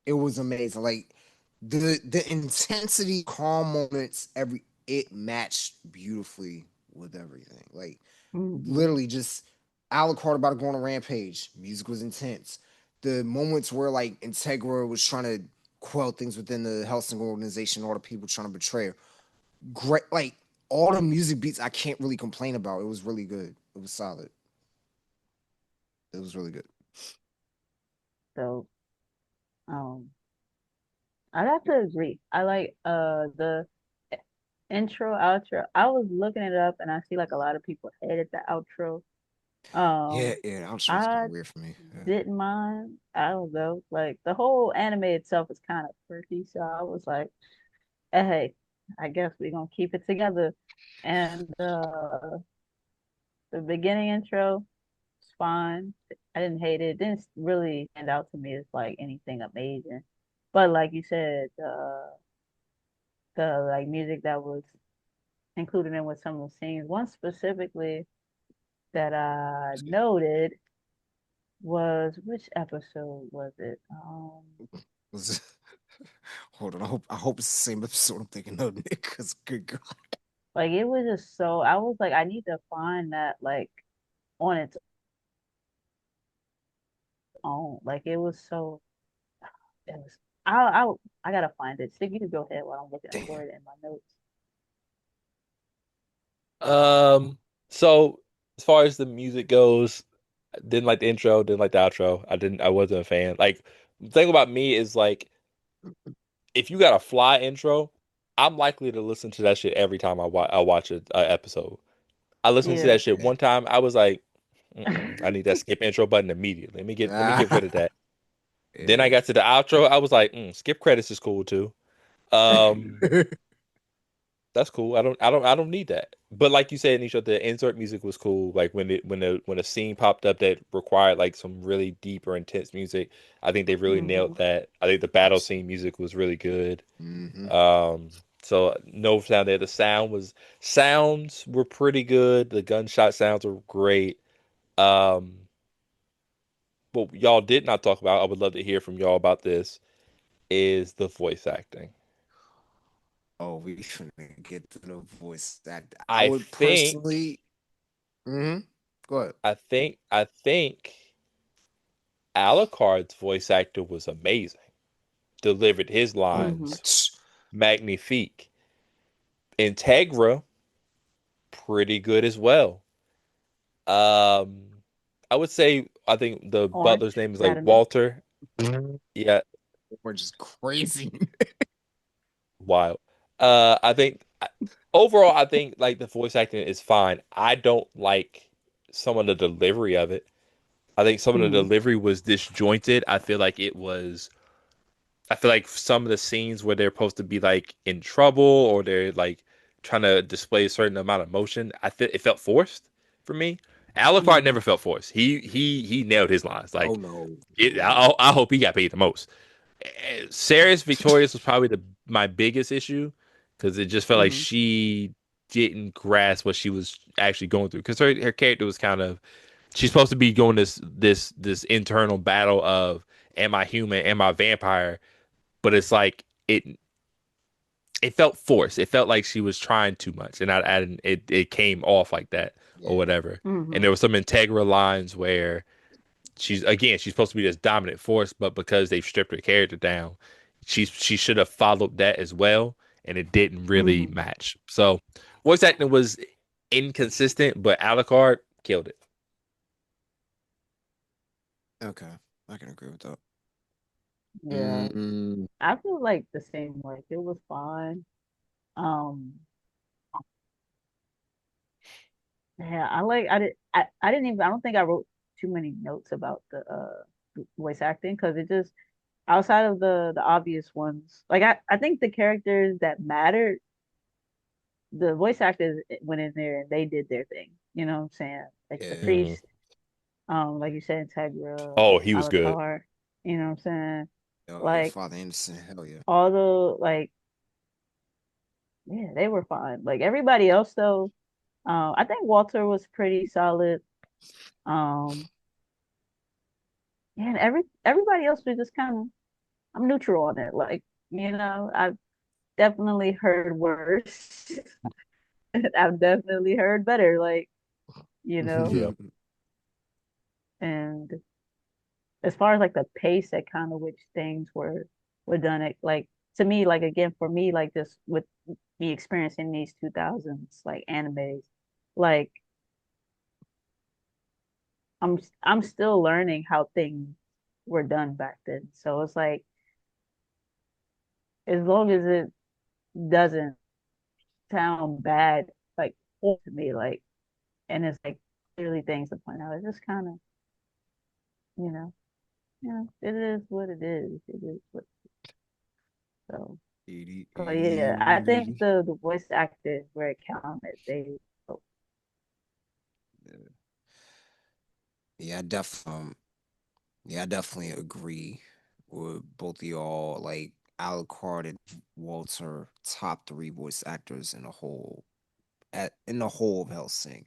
It was amazing. Like the intensity, calm moments, it matched beautifully with everything. Like Hmm. literally just Alucard about to go on a rampage. Music was intense. The moments where like Integra was trying to quell things within the Hellsing organization, all the people trying to betray her. Great, like all the music beats, I can't really complain about. It was really good. It was solid. It was really good. So, um, I'd have to agree. I like the intro, outro. I was looking it up and I see like a lot of people hated the outro. Yeah, Um, yeah, that was kind I of weird for me. Yeah. didn't mind. I don't know. Like the whole anime itself is kind of quirky, so I was like, hey, I guess we're gonna keep it together. And the beginning intro was fine. I didn't hate it. It didn't really stand out to me as like anything amazing. But like you said, the like music that was included in with some of the scenes. One specifically that I noted was which episode was it? Was hold on. I hope it's the same episode I'm thinking of, Nick. Cause good God. Like it was just so I was like I need to find that like on its own. Like it was so it was I gotta find it. Stig, you can go ahead while I'm looking for Damn. it in my notes. So as far as the music goes, I didn't like the intro, didn't like the outro. I wasn't a fan. Like the thing about me is like if you got a fly intro, I'm likely to listen to that shit every time I watch a episode. I listened to Yeah. that shit one time. I was like, mm-mm, I need that skip intro button immediately. Let me get rid of that. Then I Yeah. got to the outro. I was like, skip credits is cool too. Um, that's cool. I don't need that. But like you said, Nisha, the insert music was cool. Like when a scene popped up that required like some really deep or intense music, I think they really nailed Hmm. that. I think the battle Absolutely. scene music was really good. Mm-hmm. Um, so no sound there. Sounds were pretty good. The gunshot sounds were great. Um, what y'all did not talk about, I would love to hear from y'all about this, is the voice acting. Oh, we finna get to the voice act. I I would think, personally. Mm-hmm. Go ahead. I think Alucard's voice actor was amazing. Delivered his Mm-hmm. lines magnifique. Integra, pretty good as well. Um, I would say I think the butler's Orange, name is like gotta know. Walter. Yeah, We're just crazy. wild. I think overall, I think like the voice acting is fine. I don't like some of the delivery of it. I think some of the Mm-hmm. delivery was disjointed. I feel like some of the scenes where they're supposed to be like in trouble or they're like trying to display a certain amount of emotion, I feel it felt forced for me. Alucard Mm-hmm. never felt forced. He nailed his lines. Oh Like no, it, no. I hope he got paid the most. Sarah's Victorious was probably the my biggest issue because it just felt like Mm-hmm. she didn't grasp what she was actually going through because her character was kind of she's supposed to be going this internal battle of am I human, am I vampire, but it's like it felt forced. It felt like she was trying too much, and it came off like that or Yeah. whatever. And Mm-hmm. there were some integral lines where she's supposed to be this dominant force, but because they've stripped her character down, she should have followed that as well, and it didn't really Mm-hmm. match. So voice acting was inconsistent, but Alucard killed it. Okay, I can agree with that. Yeah. Mm, I feel like the same way. It was fine. Um, yeah, I didn't even I don't think I wrote too many notes about the voice acting because it just outside of the obvious ones, like I think the characters that mattered, the voice actors went in there and they did their thing. You know what I'm saying? Like the yeah. Mhm. priest, like you said, Integra, Oh, he was good. Alucard, you know what I'm saying? Oh yeah, Like Father Anderson. Hell yeah. all the like yeah, they were fine. Like everybody else though, I think Walter was pretty solid. Um, yeah, and everybody else was just kind of I'm neutral on it. Like, I've definitely heard worse. I've definitely heard better. Like, you know, Yeah. and as far as like the pace at kind of which things were done, it like to me, like again for me, like just with me experiencing these 2000s like animes, like I'm still learning how things were done back then. So it's like as long as it doesn't sound bad, like to me, like, and it's like clearly things to point out. It's just kind of, you know, it is what it is. It is what so. Edie, But Edie, yeah, I Edie, think Edie. the voice actors where it counted, they Yeah, yeah, I definitely agree with both of y'all. Like Alucard and Walter, top three voice actors in the whole in the whole of Hellsing.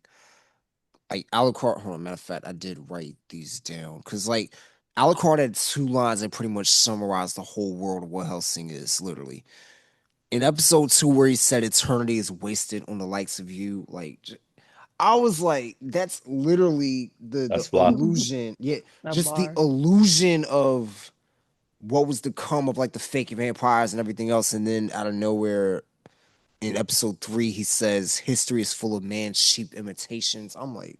Like Alucard, hold on, matter of fact, I did write these down because like Alucard had two lines that pretty much summarized the whole world of what Hellsing is, literally. In episode two, where he said eternity is wasted on the likes of you, I was like, that's literally the That's fly. illusion. Yeah, a just the bar. illusion of what was to come of like the fake vampires and everything else. And then out of nowhere, in episode three, he says history is full of man's cheap imitations. I'm like,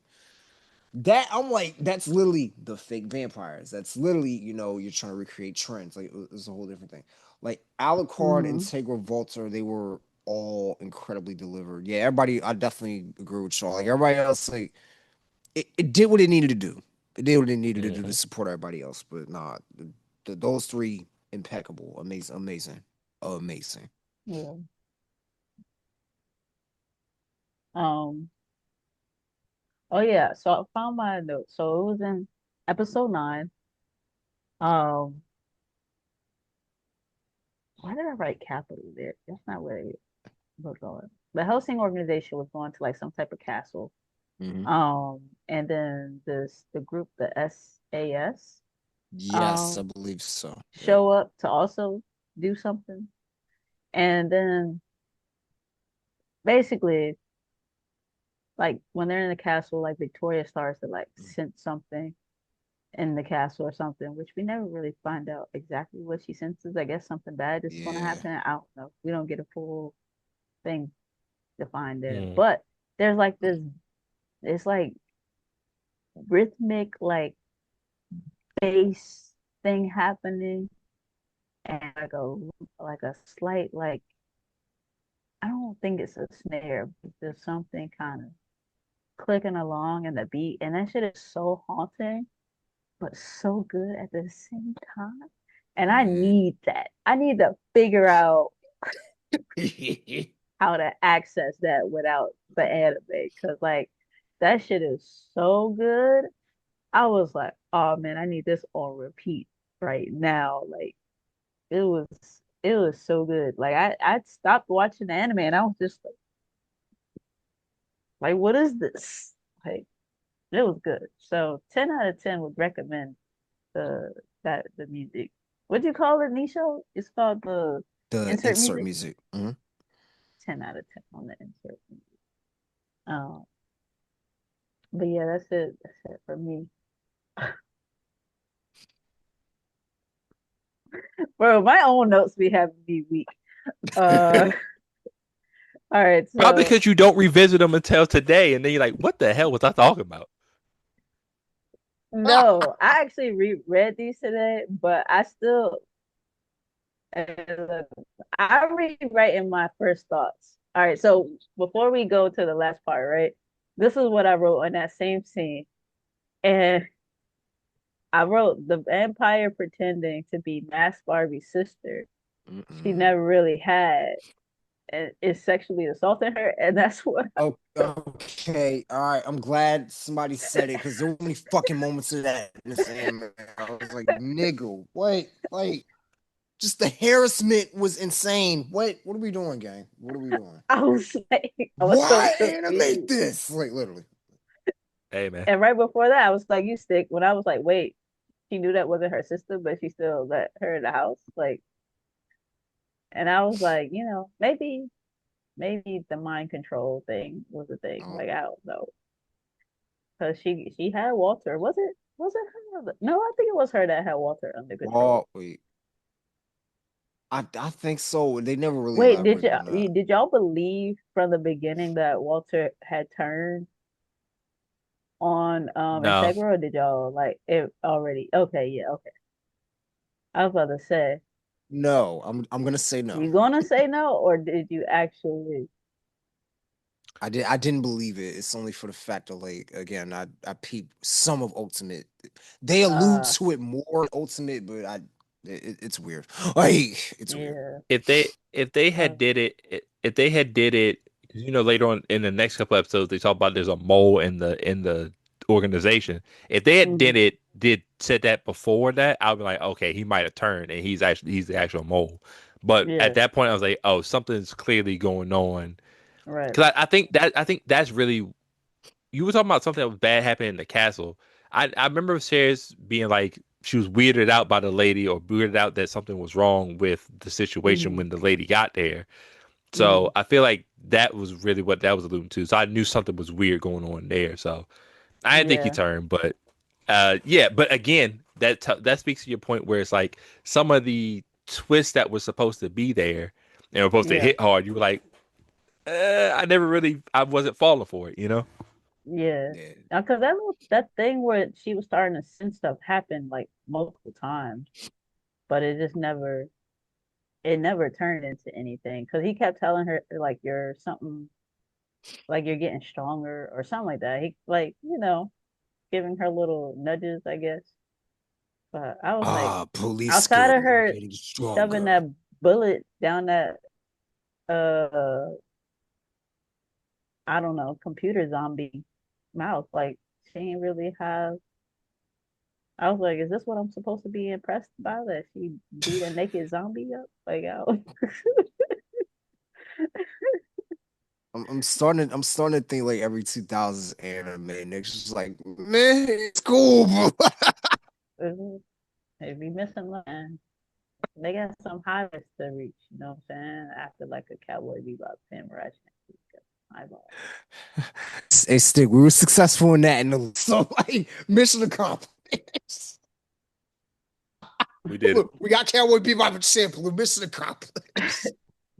that's literally the fake vampires. That's literally, you're trying to recreate trends. Like it's a whole different thing. Like Alucard and Mm-hmm. Tegra Volta, they were all incredibly delivered. Yeah, everybody, I definitely agree with y'all. Like everybody else, like it did what it needed to do. It did what it needed to do to Hmm. support everybody else. But nah, those three impeccable, amazing, amazing, amazing. Yeah. Um. Oh yeah. So I found my notes. So it was in episode 9. Um. Why did I write capital there? That's not where it was going. The Helsing organization was going to like some type of castle. Hmm. And then the group, the SAS, Yes, I um, believe so. Yep. show up to also do something. And then basically, like when they're in the castle, like Victoria starts to like sense something. in the castle or something, which we never really find out exactly what she senses. I guess something bad is going to Yeah. happen. I don't know. We don't get a full thing defined there, Mm. but there's like this. It's like rhythmic, like bass thing happening, and like a slight like I don't think it's a snare, but there's something kind of clicking along in the beat, and that shit is so haunting, but so good at the same time. And I Yeah. need that. I need to figure out how to access that without the anime, because like that shit is so good. I was like, oh man, I need this on repeat right now. Like it was it was so good. Like I stopped watching the anime and I was just like what is this? Like it was good. So 10 out of 10 would recommend the the music. What do you call it, Nisho? It's called the The insert insert music. music. Mhm. 10 out of 10 on the insert music. Um, but yeah, that's it. That's it for me. Bro, my own notes be having me weak. Uh, all right, Probably so because you don't revisit them until today, and then you're like, "What the hell was I talking about?" no, I actually reread these today, but I still look, I rewrite in my first thoughts. All right, so before we go to the last part, right? This is what I wrote on that same scene. And I wrote the vampire pretending to be Mask Barbie's sister. She Mm-mm. never really had and is sexually assaulting her, and that's what Oh, okay. All right. I'm glad somebody said it because there were many fucking moments of that in this anime. I was like, nigga, what? Like, just the harassment was insane. What are we doing, gang? What are we doing? I was like, I was so Why animate confused. this? Like, literally. Hey man, And right before that, I was like, you stick. When I was like, wait, she knew that wasn't her sister, but she still let her in the house. Like, and I was like, maybe the mind control thing was a thing. Oh, Like, I don't know. Because she had Walter. Was it her? No, I think it was her that had Walter under control. well, wait. I think so. They never really Wait, did elaborated y'all on that. did y'all believe from the beginning that Walter had turned on no, Integra, or did y'all like it already? Okay, yeah, okay. I was about to say, No, I'm gonna say no. you gonna say no, or did you actually? I didn't believe it. It's only for the fact of like again, I peep some of Ultimate. They allude Uh, to it more in Ultimate, but it's weird. Like it's weird. yeah. if they Uh, had did it, if they had did it, 'cause, later on in the next couple episodes they talk about there's a mole in the organization. If they had mhm. did said that before that, I'd be like, okay, he might have turned and he's the actual mole. But at Yeah, that point, I was like, oh, something's clearly going on. right. Because I think that's really you were talking about something that was bad happening in the castle. I remember Sarah's being like she was weirded out by the lady or weirded out that something was wrong with the situation Mhm, when the lady got there. So mhm. I feel like that was really what that was alluding to. So I knew something was weird going on there. So I didn't think he Yeah, turned, but yeah. But again, that speaks to your point where it's like some of the twists that were supposed to be there and were supposed to yeah, hit hard. You were like, I wasn't falling for it. yeah. Yeah. Because that thing where she was starting to send stuff happened like multiple times, but it never turned into anything. Because he kept telling her like you're something like you're getting stronger or something like that. He like giving her little nudges, I guess. But I was like, Police outside of girl, you're her getting shoving stronger. that bullet down that uh I don't know, computer zombie mouth, like she ain't really have. I was like, is this what I'm supposed to be impressed by? That she beat a naked zombie up? Like, I'm starting to think like every 2000s anime, niggas just like, man, it's cool, bro. they be missing line. They got some highs to reach, you know what I'm saying? After like a Cowboy Bebop pin rush. Eyeball. Hey, Stick, we were successful in that, and so like mission accomplished. We did it. We got Cowboy Bebop and Sample. Mission accomplished.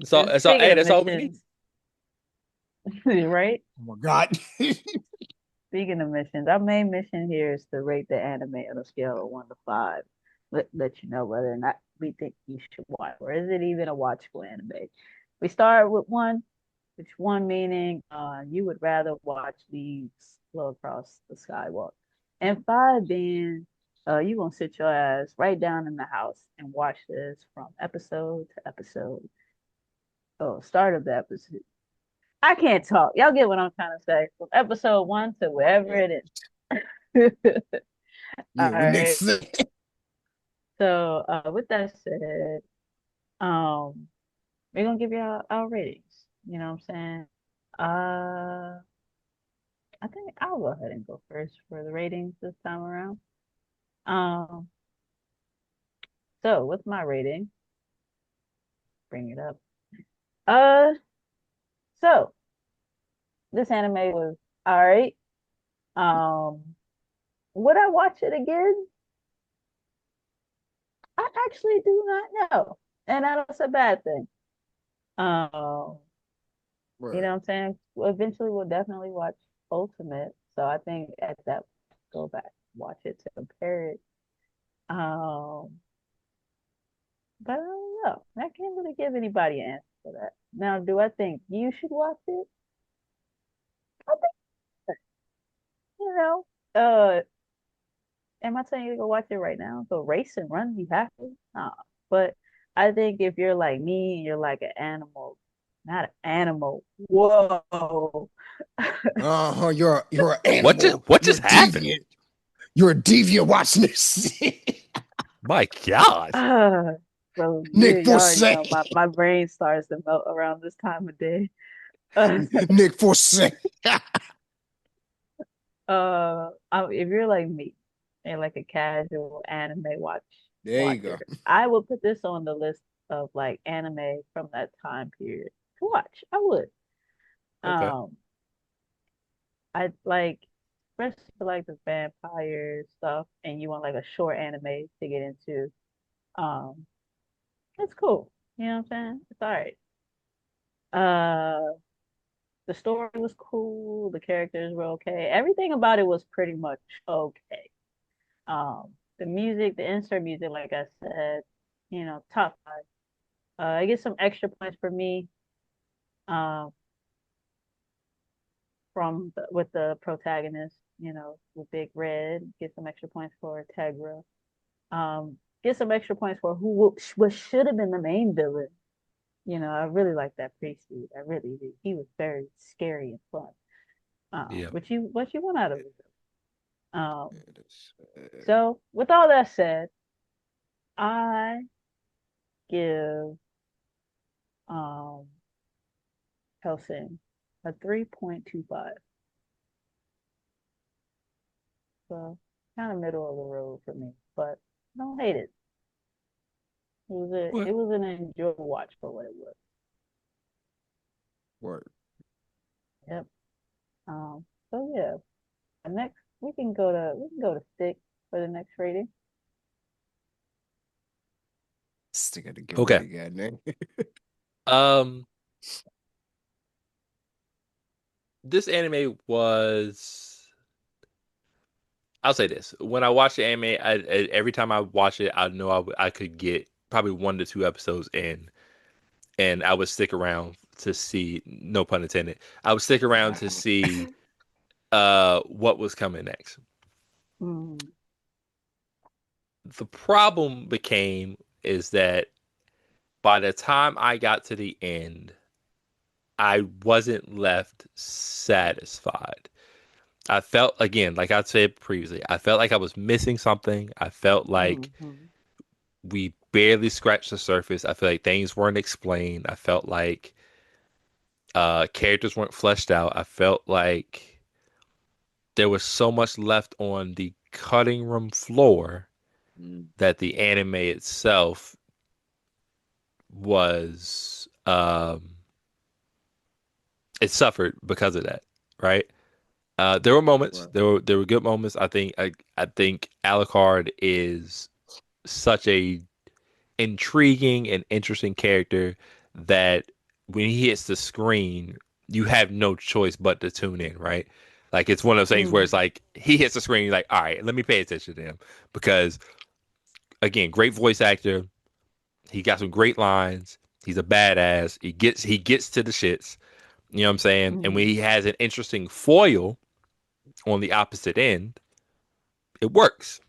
Speaking Hey, of that's all we need. missions, right? Oh my god. Speaking of missions, our main mission here is to rate the anime on a scale of 1 to 5. Let you know whether or not we think you should watch, or is it even a watchable anime. We start with 1, which 1 meaning you would rather watch leaves flow across the skywalk, and 5 being you gonna sit your ass right down in the house and watch this from episode to episode. Oh, start of the episode. I can't talk. Y'all get what I'm trying to say. From episode 1 to wherever it is. All Yeah, we right. next. So with that said, we're gonna give you our ratings. You know what I'm saying? I think I'll go ahead and go first for the ratings this time around. Um, so with my rating, bring it up. Uh, so this anime was all right. Um, would I watch it again? I actually do not know, and that's a bad thing. Um, you Right. know what I'm saying? Well, eventually, we'll definitely watch Ultimate. So I think at that, go back, watch it to compare it. Um, but I don't know. I can't really give anybody an answer for that. Now, do I think you should watch it? I think, you know, am I telling you to go watch it right now? Go race and run? You have to? Nah. But I think if you're like me and you're like an animal, not an animal. Whoa. You're an animal. What You're just happened? deviant. You're a deviant watching this. My God. So Nick you already know Forsay. my brain starts to melt around this time of day. Uh, Nick Forsay. if you're like me and like a casual anime There you go. watcher, I would put this on the list of like anime from that time period to watch. I would. Okay. Um, I like, especially for like the vampire stuff, and you want like a short anime to get into. Um, it's cool. You know what I'm saying? It's all right. Uh, the story was cool. The characters were okay. Everything about it was pretty much okay. The music, the insert music, like I said, top 5. I get some extra points for me. Um, with the protagonist, with Big Red. Get some extra points for Tegra. Get some extra points for what should have been the main villain. I really like that priest dude. I really did. He was very scary and fun. Yeah. What you want out of it? Um, so with all that said, I give um Hellsing a 3.25. So kind of middle of the road for me, but I don't hate it. What? It was an enjoyable watch for what it was. Word. Yep. So yeah. Next we can go to Stik for the next rating. Still gotta get Okay. ready, goddamn. Um, this anime was. I'll say this: when I watch the anime, every time I watch it, I know I could get probably 1 to 2 episodes in, and I would stick around to see. No pun intended. I would stick around to see what was coming next. Mm, The problem became is that by the time I got to the end, I wasn't left satisfied. I felt again, like I said previously, I felt like I was missing something. I felt like mhm, we barely scratched the surface. I feel like things weren't explained. I felt like characters weren't fleshed out. I felt like there was so much left on the cutting room floor Mm, that the anime itself was it suffered because of that, right? There were moments. right. There were good moments. I think Alucard is such a intriguing and interesting character that when he hits the screen, you have no choice but to tune in, right? Like it's one of those things where Mm, it's like he hits the screen, you're like, all right, let me pay attention to him because again, great voice actor. He got some great lines. He's a badass. He gets to the shits. You know what I'm saying? And when mm, he has an interesting foil on the opposite end, it works.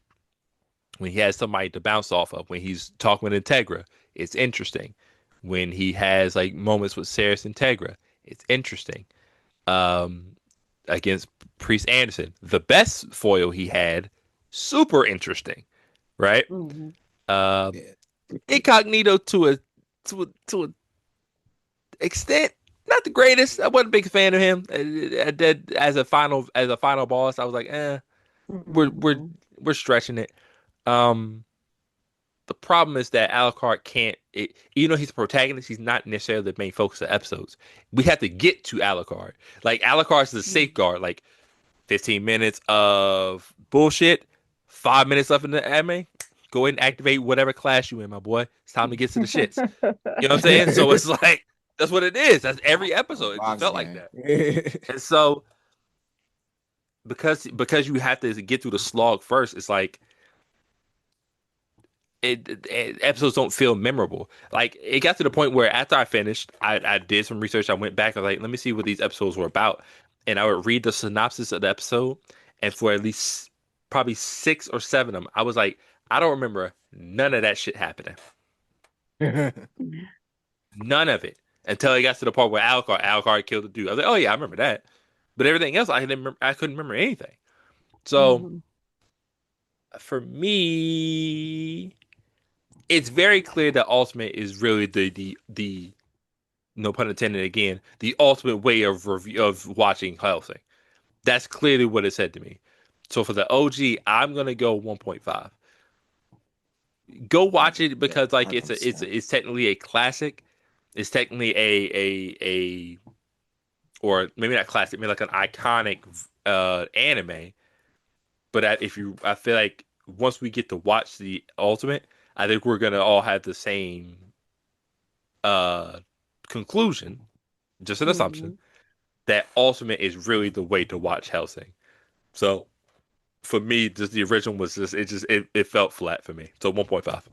When he has somebody to bounce off of, when he's talking with Integra, it's interesting. When he has like moments with Ceres Integra, it's interesting. Um, Against Priest Anderson, the best foil he had, super interesting, right? mm, Uh, Yeah. Incognito to a extent, not the greatest. I wasn't a big fan of him. As a final boss, I was like, we're we're mm, we're stretching it. Um, the problem is that Alucard can't. Even though he's the protagonist, he's not necessarily the main focus of episodes. We have to get to Alucard. Like Alucard is the mm. safeguard. Like 15 minutes of bullshit, 5 minutes left in the anime. Go ahead and activate whatever class you in, my boy. It's time to get to the shits. You know what I'm saying? So it's like that's what it is. That's every episode. It just Box felt like game. that. And so because you have to get through the slog first, it's like episodes don't feel memorable. Like it got to the point where after I finished, I did some research. I went back. I was like, let me see what these episodes were about, and I would read the synopsis of the episode. And for at least probably 6 or 7 of them, I was like, I don't remember none of that shit happening. None of it until it got to the part where Alucard killed the dude. I was like, oh yeah, I remember that. But everything else, I couldn't remember anything. So Mhm, for me, it's very clear that Ultimate is really the no pun intended again, the ultimate way of review of watching Hellsing. That's clearly what it said to me. So for the OG, I'm gonna go 1.5. Go watch it Yeah, because like it's 100%. it's technically a classic. It's technically a or maybe not classic, maybe like an iconic anime. But I feel like once we get to watch the Ultimate, I think we're gonna all have the same uh conclusion, just an assumption, mhm. that Ultimate is really the way to watch Hellsing. So for me, just the original was just it felt flat for me. So 1.5.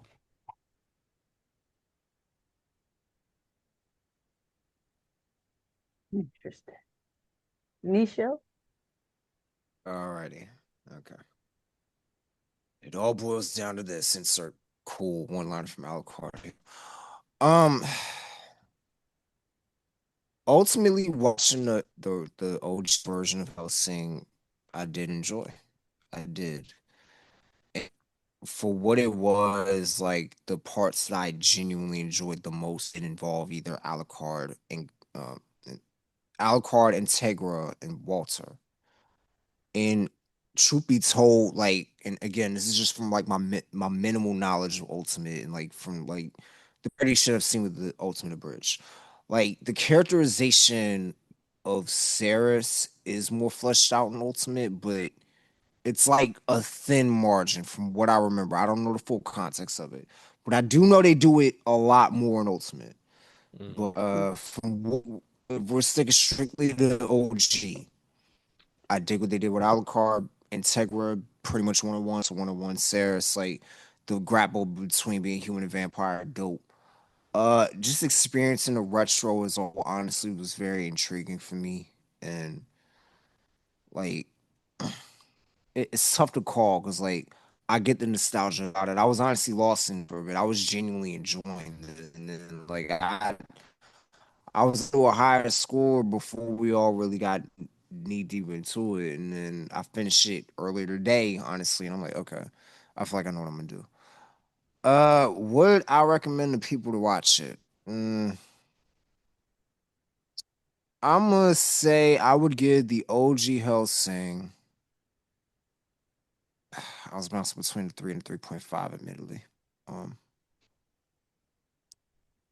Interesting. Nisho? Alrighty. Okay. It all boils down to this. Insert cool one liner from Alucard. Um, ultimately, watching the OG version of Hellsing, I did enjoy. I did. For what it was, like the parts that I genuinely enjoyed the most, it involved either Alucard, Integra, and Walter. And truth be told, like, and again, this is just from like my minimal knowledge of Ultimate and like from like the pretty shit I've seen with the Ultimate Bridge. Like the characterization of Ceres is more fleshed out in Ultimate, but it's like a thin margin from what I remember. I don't know the full context of it, but I do know they do it a lot more in Ultimate. Mm. But if we're sticking strictly to the OG, I dig what they did with Alucard, Integra, pretty much one on one, so one on one. Ceres, like the grapple between being human and vampire, dope. Just experiencing the retro is all honestly was very intriguing for me, and like it's tough to call because like I get the nostalgia about it. I was honestly lost in for a bit. I was genuinely enjoying it, and then like I was to a higher score before we all really got knee deep into it, and then I finished it earlier today, honestly, and I'm like, okay, I feel like I know what I'm gonna do. Would I recommend to people to watch it? I'm gonna say I would give the OG Hellsing. I was bouncing between the 3 and 3.5, admittedly. Um,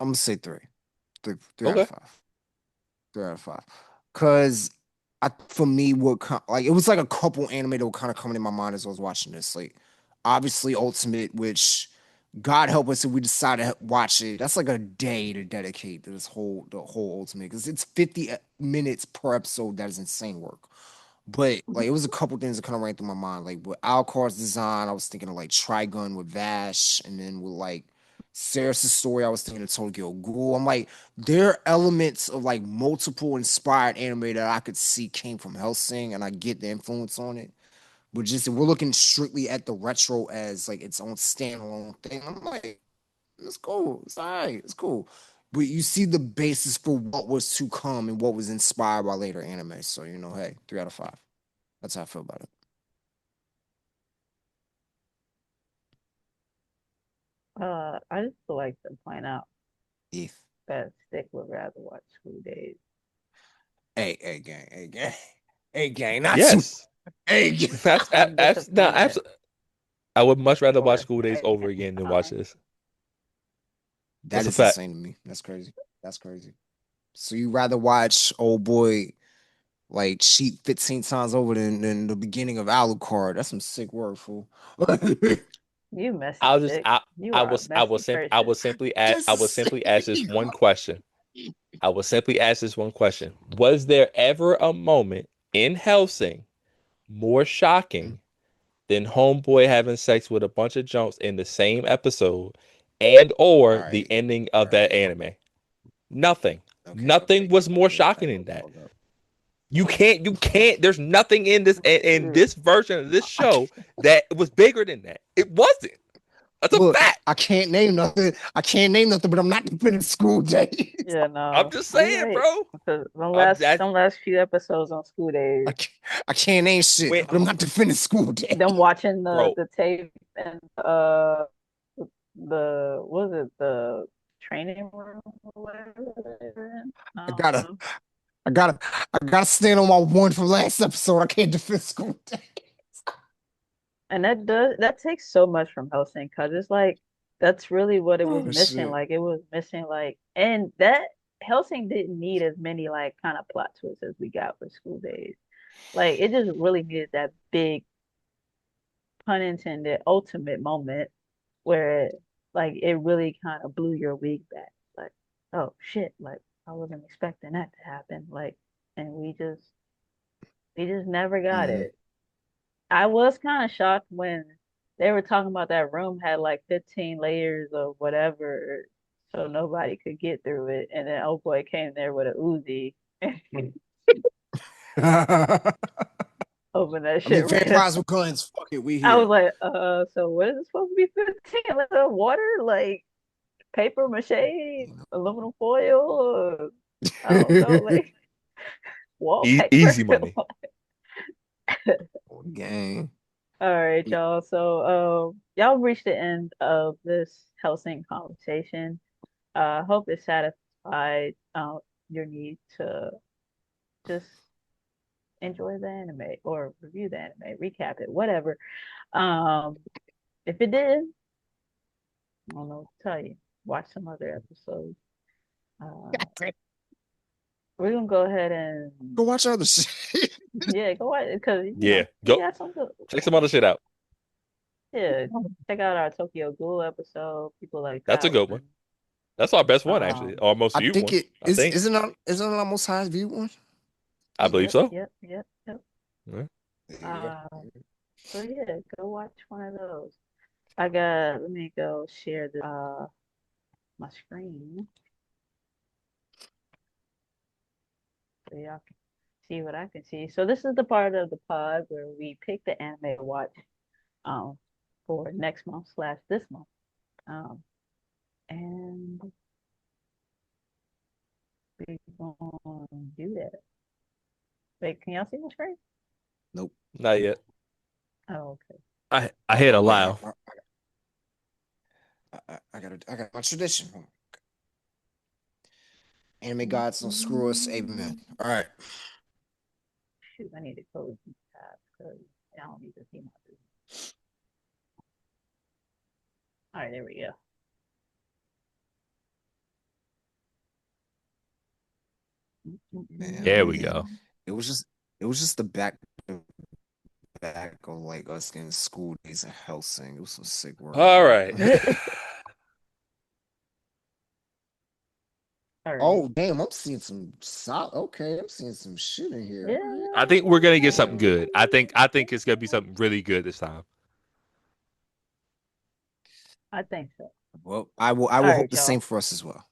I'm gonna say three out of Okay. five. 3 out of 5. Cause for me, like it was like a couple anime that were kind of coming in my mind as I was watching this. Like obviously Ultimate, which God help us if we decide to watch it. That's like a day to dedicate to the whole Ultimate because it's 50 minutes per episode. That is insane work. But like it was a couple things that kind of ran through my mind. Like with Alcard's design, I was thinking of like Trigun with Vash, and then with like Ceres' story, I was thinking of Tokyo Ghoul. I'm like, there are elements of like multiple inspired anime that I could see came from Hellsing, and I get the influence on it. But just if we're looking strictly at the retro as like its own standalone thing, I'm like, it's cool. It's all right. It's cool. But you see the basis for what was to come and what was inspired by later anime. So, hey, 3 out of 5. That's how I feel about it. I just would like to point out If. that Stick would rather watch School Days. Hey, gang. Hey, gang. Hey, gang. Not too. Yes. Hey, gang. I'm No, disappointed. I would much rather watch Or School Days over again than watch this. That That's a is fact. insane to me. That's crazy. That's crazy. So you rather watch old boy like cheat 15 times over than the beginning of Alucard. That's some sick work, fool. You messy I'll just Stick. You I are a was messy I person. will simply ask That's this insane. one question. I will simply ask this one question. Was there ever a moment in Hellsing more shocking than Homeboy having sex with a bunch of junks in the same episode and All or the right. ending All of that right. anime? Nothing. Nothing Okay. was more shocking Back than up. that. Hold up. There's nothing in this in Mm. this version of this I show can't, that was bigger than that. It wasn't. That's a look, fact. I can't name nothing. I can't name nothing, but I'm not defending school days. Yeah, I'm no, just you're saying, right. bro. Because That them last few episodes on School Days, I can't, I can't name shit, when, but I'm not defending school days. them watching bro, the tape and the what was it, the training room or whatever they were in? I I don't gotta, know. I gotta, I gotta stand on my one from last episode. I can't defend school days. And that takes so much from Helsing because it's like that's really what it was Oh missing. shit. Like it was missing and that Helsing didn't need as many like kind of plot twists as we got for School Days. Like it just really needed that big pun intended ultimate moment where like it really kind of blew your wig back. Like, oh shit, like I wasn't expecting that to happen. Like, and we just never got Mm. it. I was kind of shocked when they were talking about that room had like 15 layers of whatever, so nobody could get through it. And then oh boy came there with a Uzi and I opened that mean, shit right up. vampires with guns. Fuck it, we I was here. like, so what is it supposed to be 15? Like water, like paper mache, aluminum foil, I don't know, like easy wallpaper. money. Gang. All right, y'all. So, y'all reached the end of this Helsing conversation. Hope it satisfied your need to just enjoy the anime or review the anime, recap it, whatever. Um, if it did, I don't know what to tell you. Watch some other episodes. Uh, we're gonna go ahead and Go watch other shit. yeah, go watch because Yeah, we go got some good. check some other shit out. Yeah, check out our Tokyo Ghoul episode. People like That's a that good one. one. That's our best one, actually, Um, our most I viewed think one. it I is. think. Isn't it our most highest viewed one? I believe yep, so. yep, yep, yep. Yeah. Yeah. Uh, so yeah, go watch one of those. Let me go share my screen so y'all can see what I can see. So this is the part of the pod where we pick the anime to watch um for next month slash this month. Um and we gonna do that. Wait, can y'all see my screen? Nope. Not yet. Oh, okay. I hit Wait, allow. I got my tradition. Anime gods don't screw us. Amen. All right. Shoot, I need to close these tabs because I don't need to see my business. All right, there we go. Man, There we man. go. It was just the back to back of like us getting school days in Helsing. It was some sick work, All bro. right. sorry. Oh damn, I'm seeing some okay, I'm seeing some shit in here. Yeah, All right. I think we're gonna get something yeah, good. I think it's gonna be something really good this time. I think so. Well, I will All hope right, the y'all. same for us as well.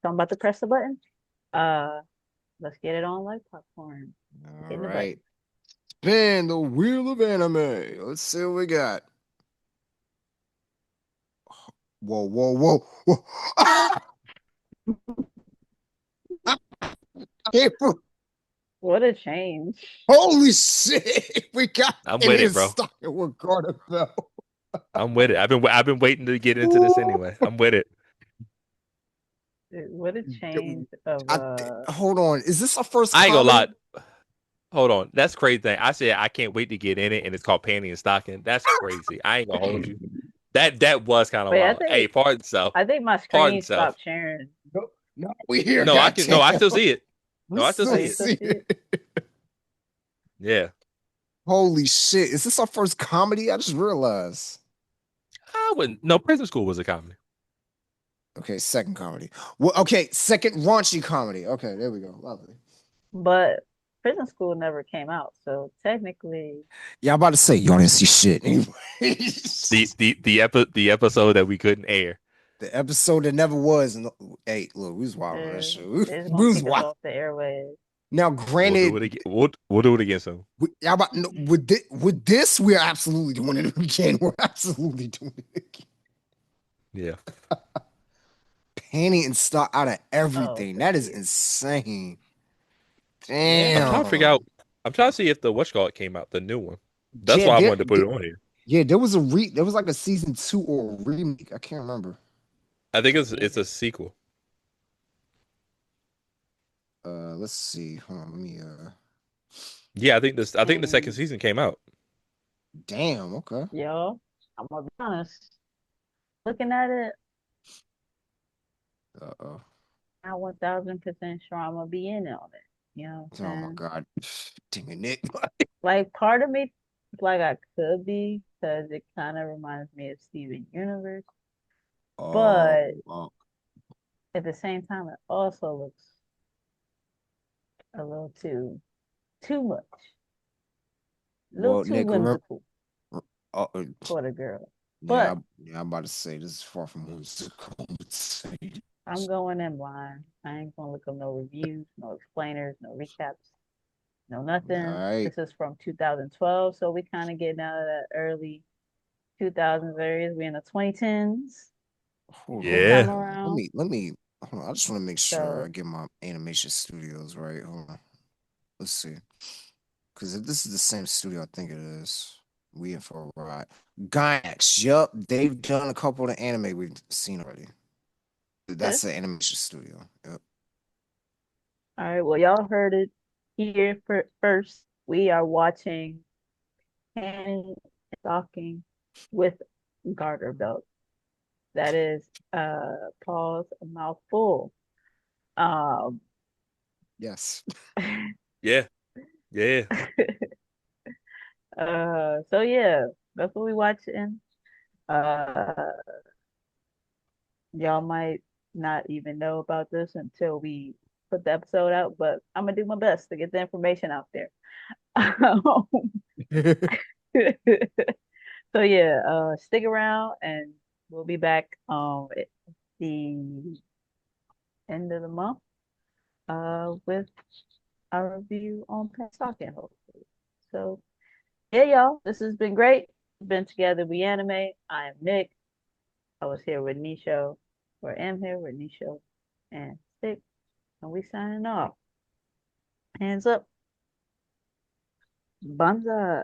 So I'm about to press the button. Uh, let's get it on like popcorn. All Hitting the button. right. Spin the wheel of anime. Let's see what we got. Whoa, whoa, whoa, whoa. Ah! What a change. Holy shit. We got I'm it with in it, bro. stock with Garter Bell. I'm with it. I've been waiting to get into this anyway. I'm with it. Dude, what a change of Hold on. Is this our first I ain't gonna comedy? lie. Hold on. That's crazy thing. I said I can't wait to get in it, and it's called Panty and Stocking. That's crazy. I ain't gonna hold you. That was kind of wait, wild. Hey, pardon self. I think my Pardon screen self. stopped sharing. No, no, we here. No, I can. No, Goddamn. I still see it. We No, I still Oh, still see you it. still see see it? it. Yeah. Holy shit. Is this our first comedy? I just realized. I wouldn't. No, Prison School was a comedy. Okay, second comedy. Well, okay, second raunchy comedy. Okay, there we go. Lovely. But Prison School never came out, so technically, Yeah, I'm about to say y'all didn't see shit. The episode that we couldn't air. The episode that never was. And hey, look, we was wild on that they're, shit. they're just We gonna was kick us wild. off the airways. Now, We'll do granted, it again. We'll do it again soon. y'all about, no, with this, we're absolutely doing it again. We're absolutely doing it again. Yeah. Panty and stock out of Oh, everything. for That is sure. insane. I'm trying to figure Damn. out. I'm trying to see if the whatchamacallit came out, the new one. That's Yeah, why I wanted to put it on here. yeah, there was like a season 2 or a remake. I can't remember. I think Yeah. it's a sequel. Let's see. Hold on, let me Yeah, I think this. I think the second And season came out. damn, okay. yo, I'm gonna be honest. Looking at it, Uh-oh. I'm 1000% sure I'm gonna be in on it. You know what Oh I'm my saying? god. Damn it, Nick. Like part of me, like I could be, because it kind of reminds me of Steven Universe, Oh, but oh. at the same time, it also looks a little too much, a little Well, too Nick, remember whimsical uh, for the girl. yeah, But I'm about to say this is far from whimsical. I'm going in blind. I ain't gonna look up no reviews, no explainers, no recaps, no All nothing. right. This is from 2012, so we kind of getting out of that early 2000s areas. We in the 2010s Hold this on. time Yeah. around. Let me hold on. I just want to make sure I So get my animation studios right. Hold on. Let's see. Because if this is the same studio, I think it is. We in for a ride. Gainax. Yup. They've done a couple of the anime we've seen already. okay. That's the animation studio. Yep. All right. Well, y'all heard it here first. We are watching Hand Stocking with Garter Belt. That is pause a mouthful. Um Yes. Yeah. Yeah. so yeah, that's what we watching. Uh y'all might not even know about this until we put the episode out, but I'm gonna do my best to get the information out there. So yeah, stick around and we'll be back at the end of the month with our review on Pet Stocking, hopefully. So yeah, y'all, this has been great. Been together we anime. I am Nick. I was here with Nisho, or am here with Nisho and Stik, and we signing off. Hands up. Banzai.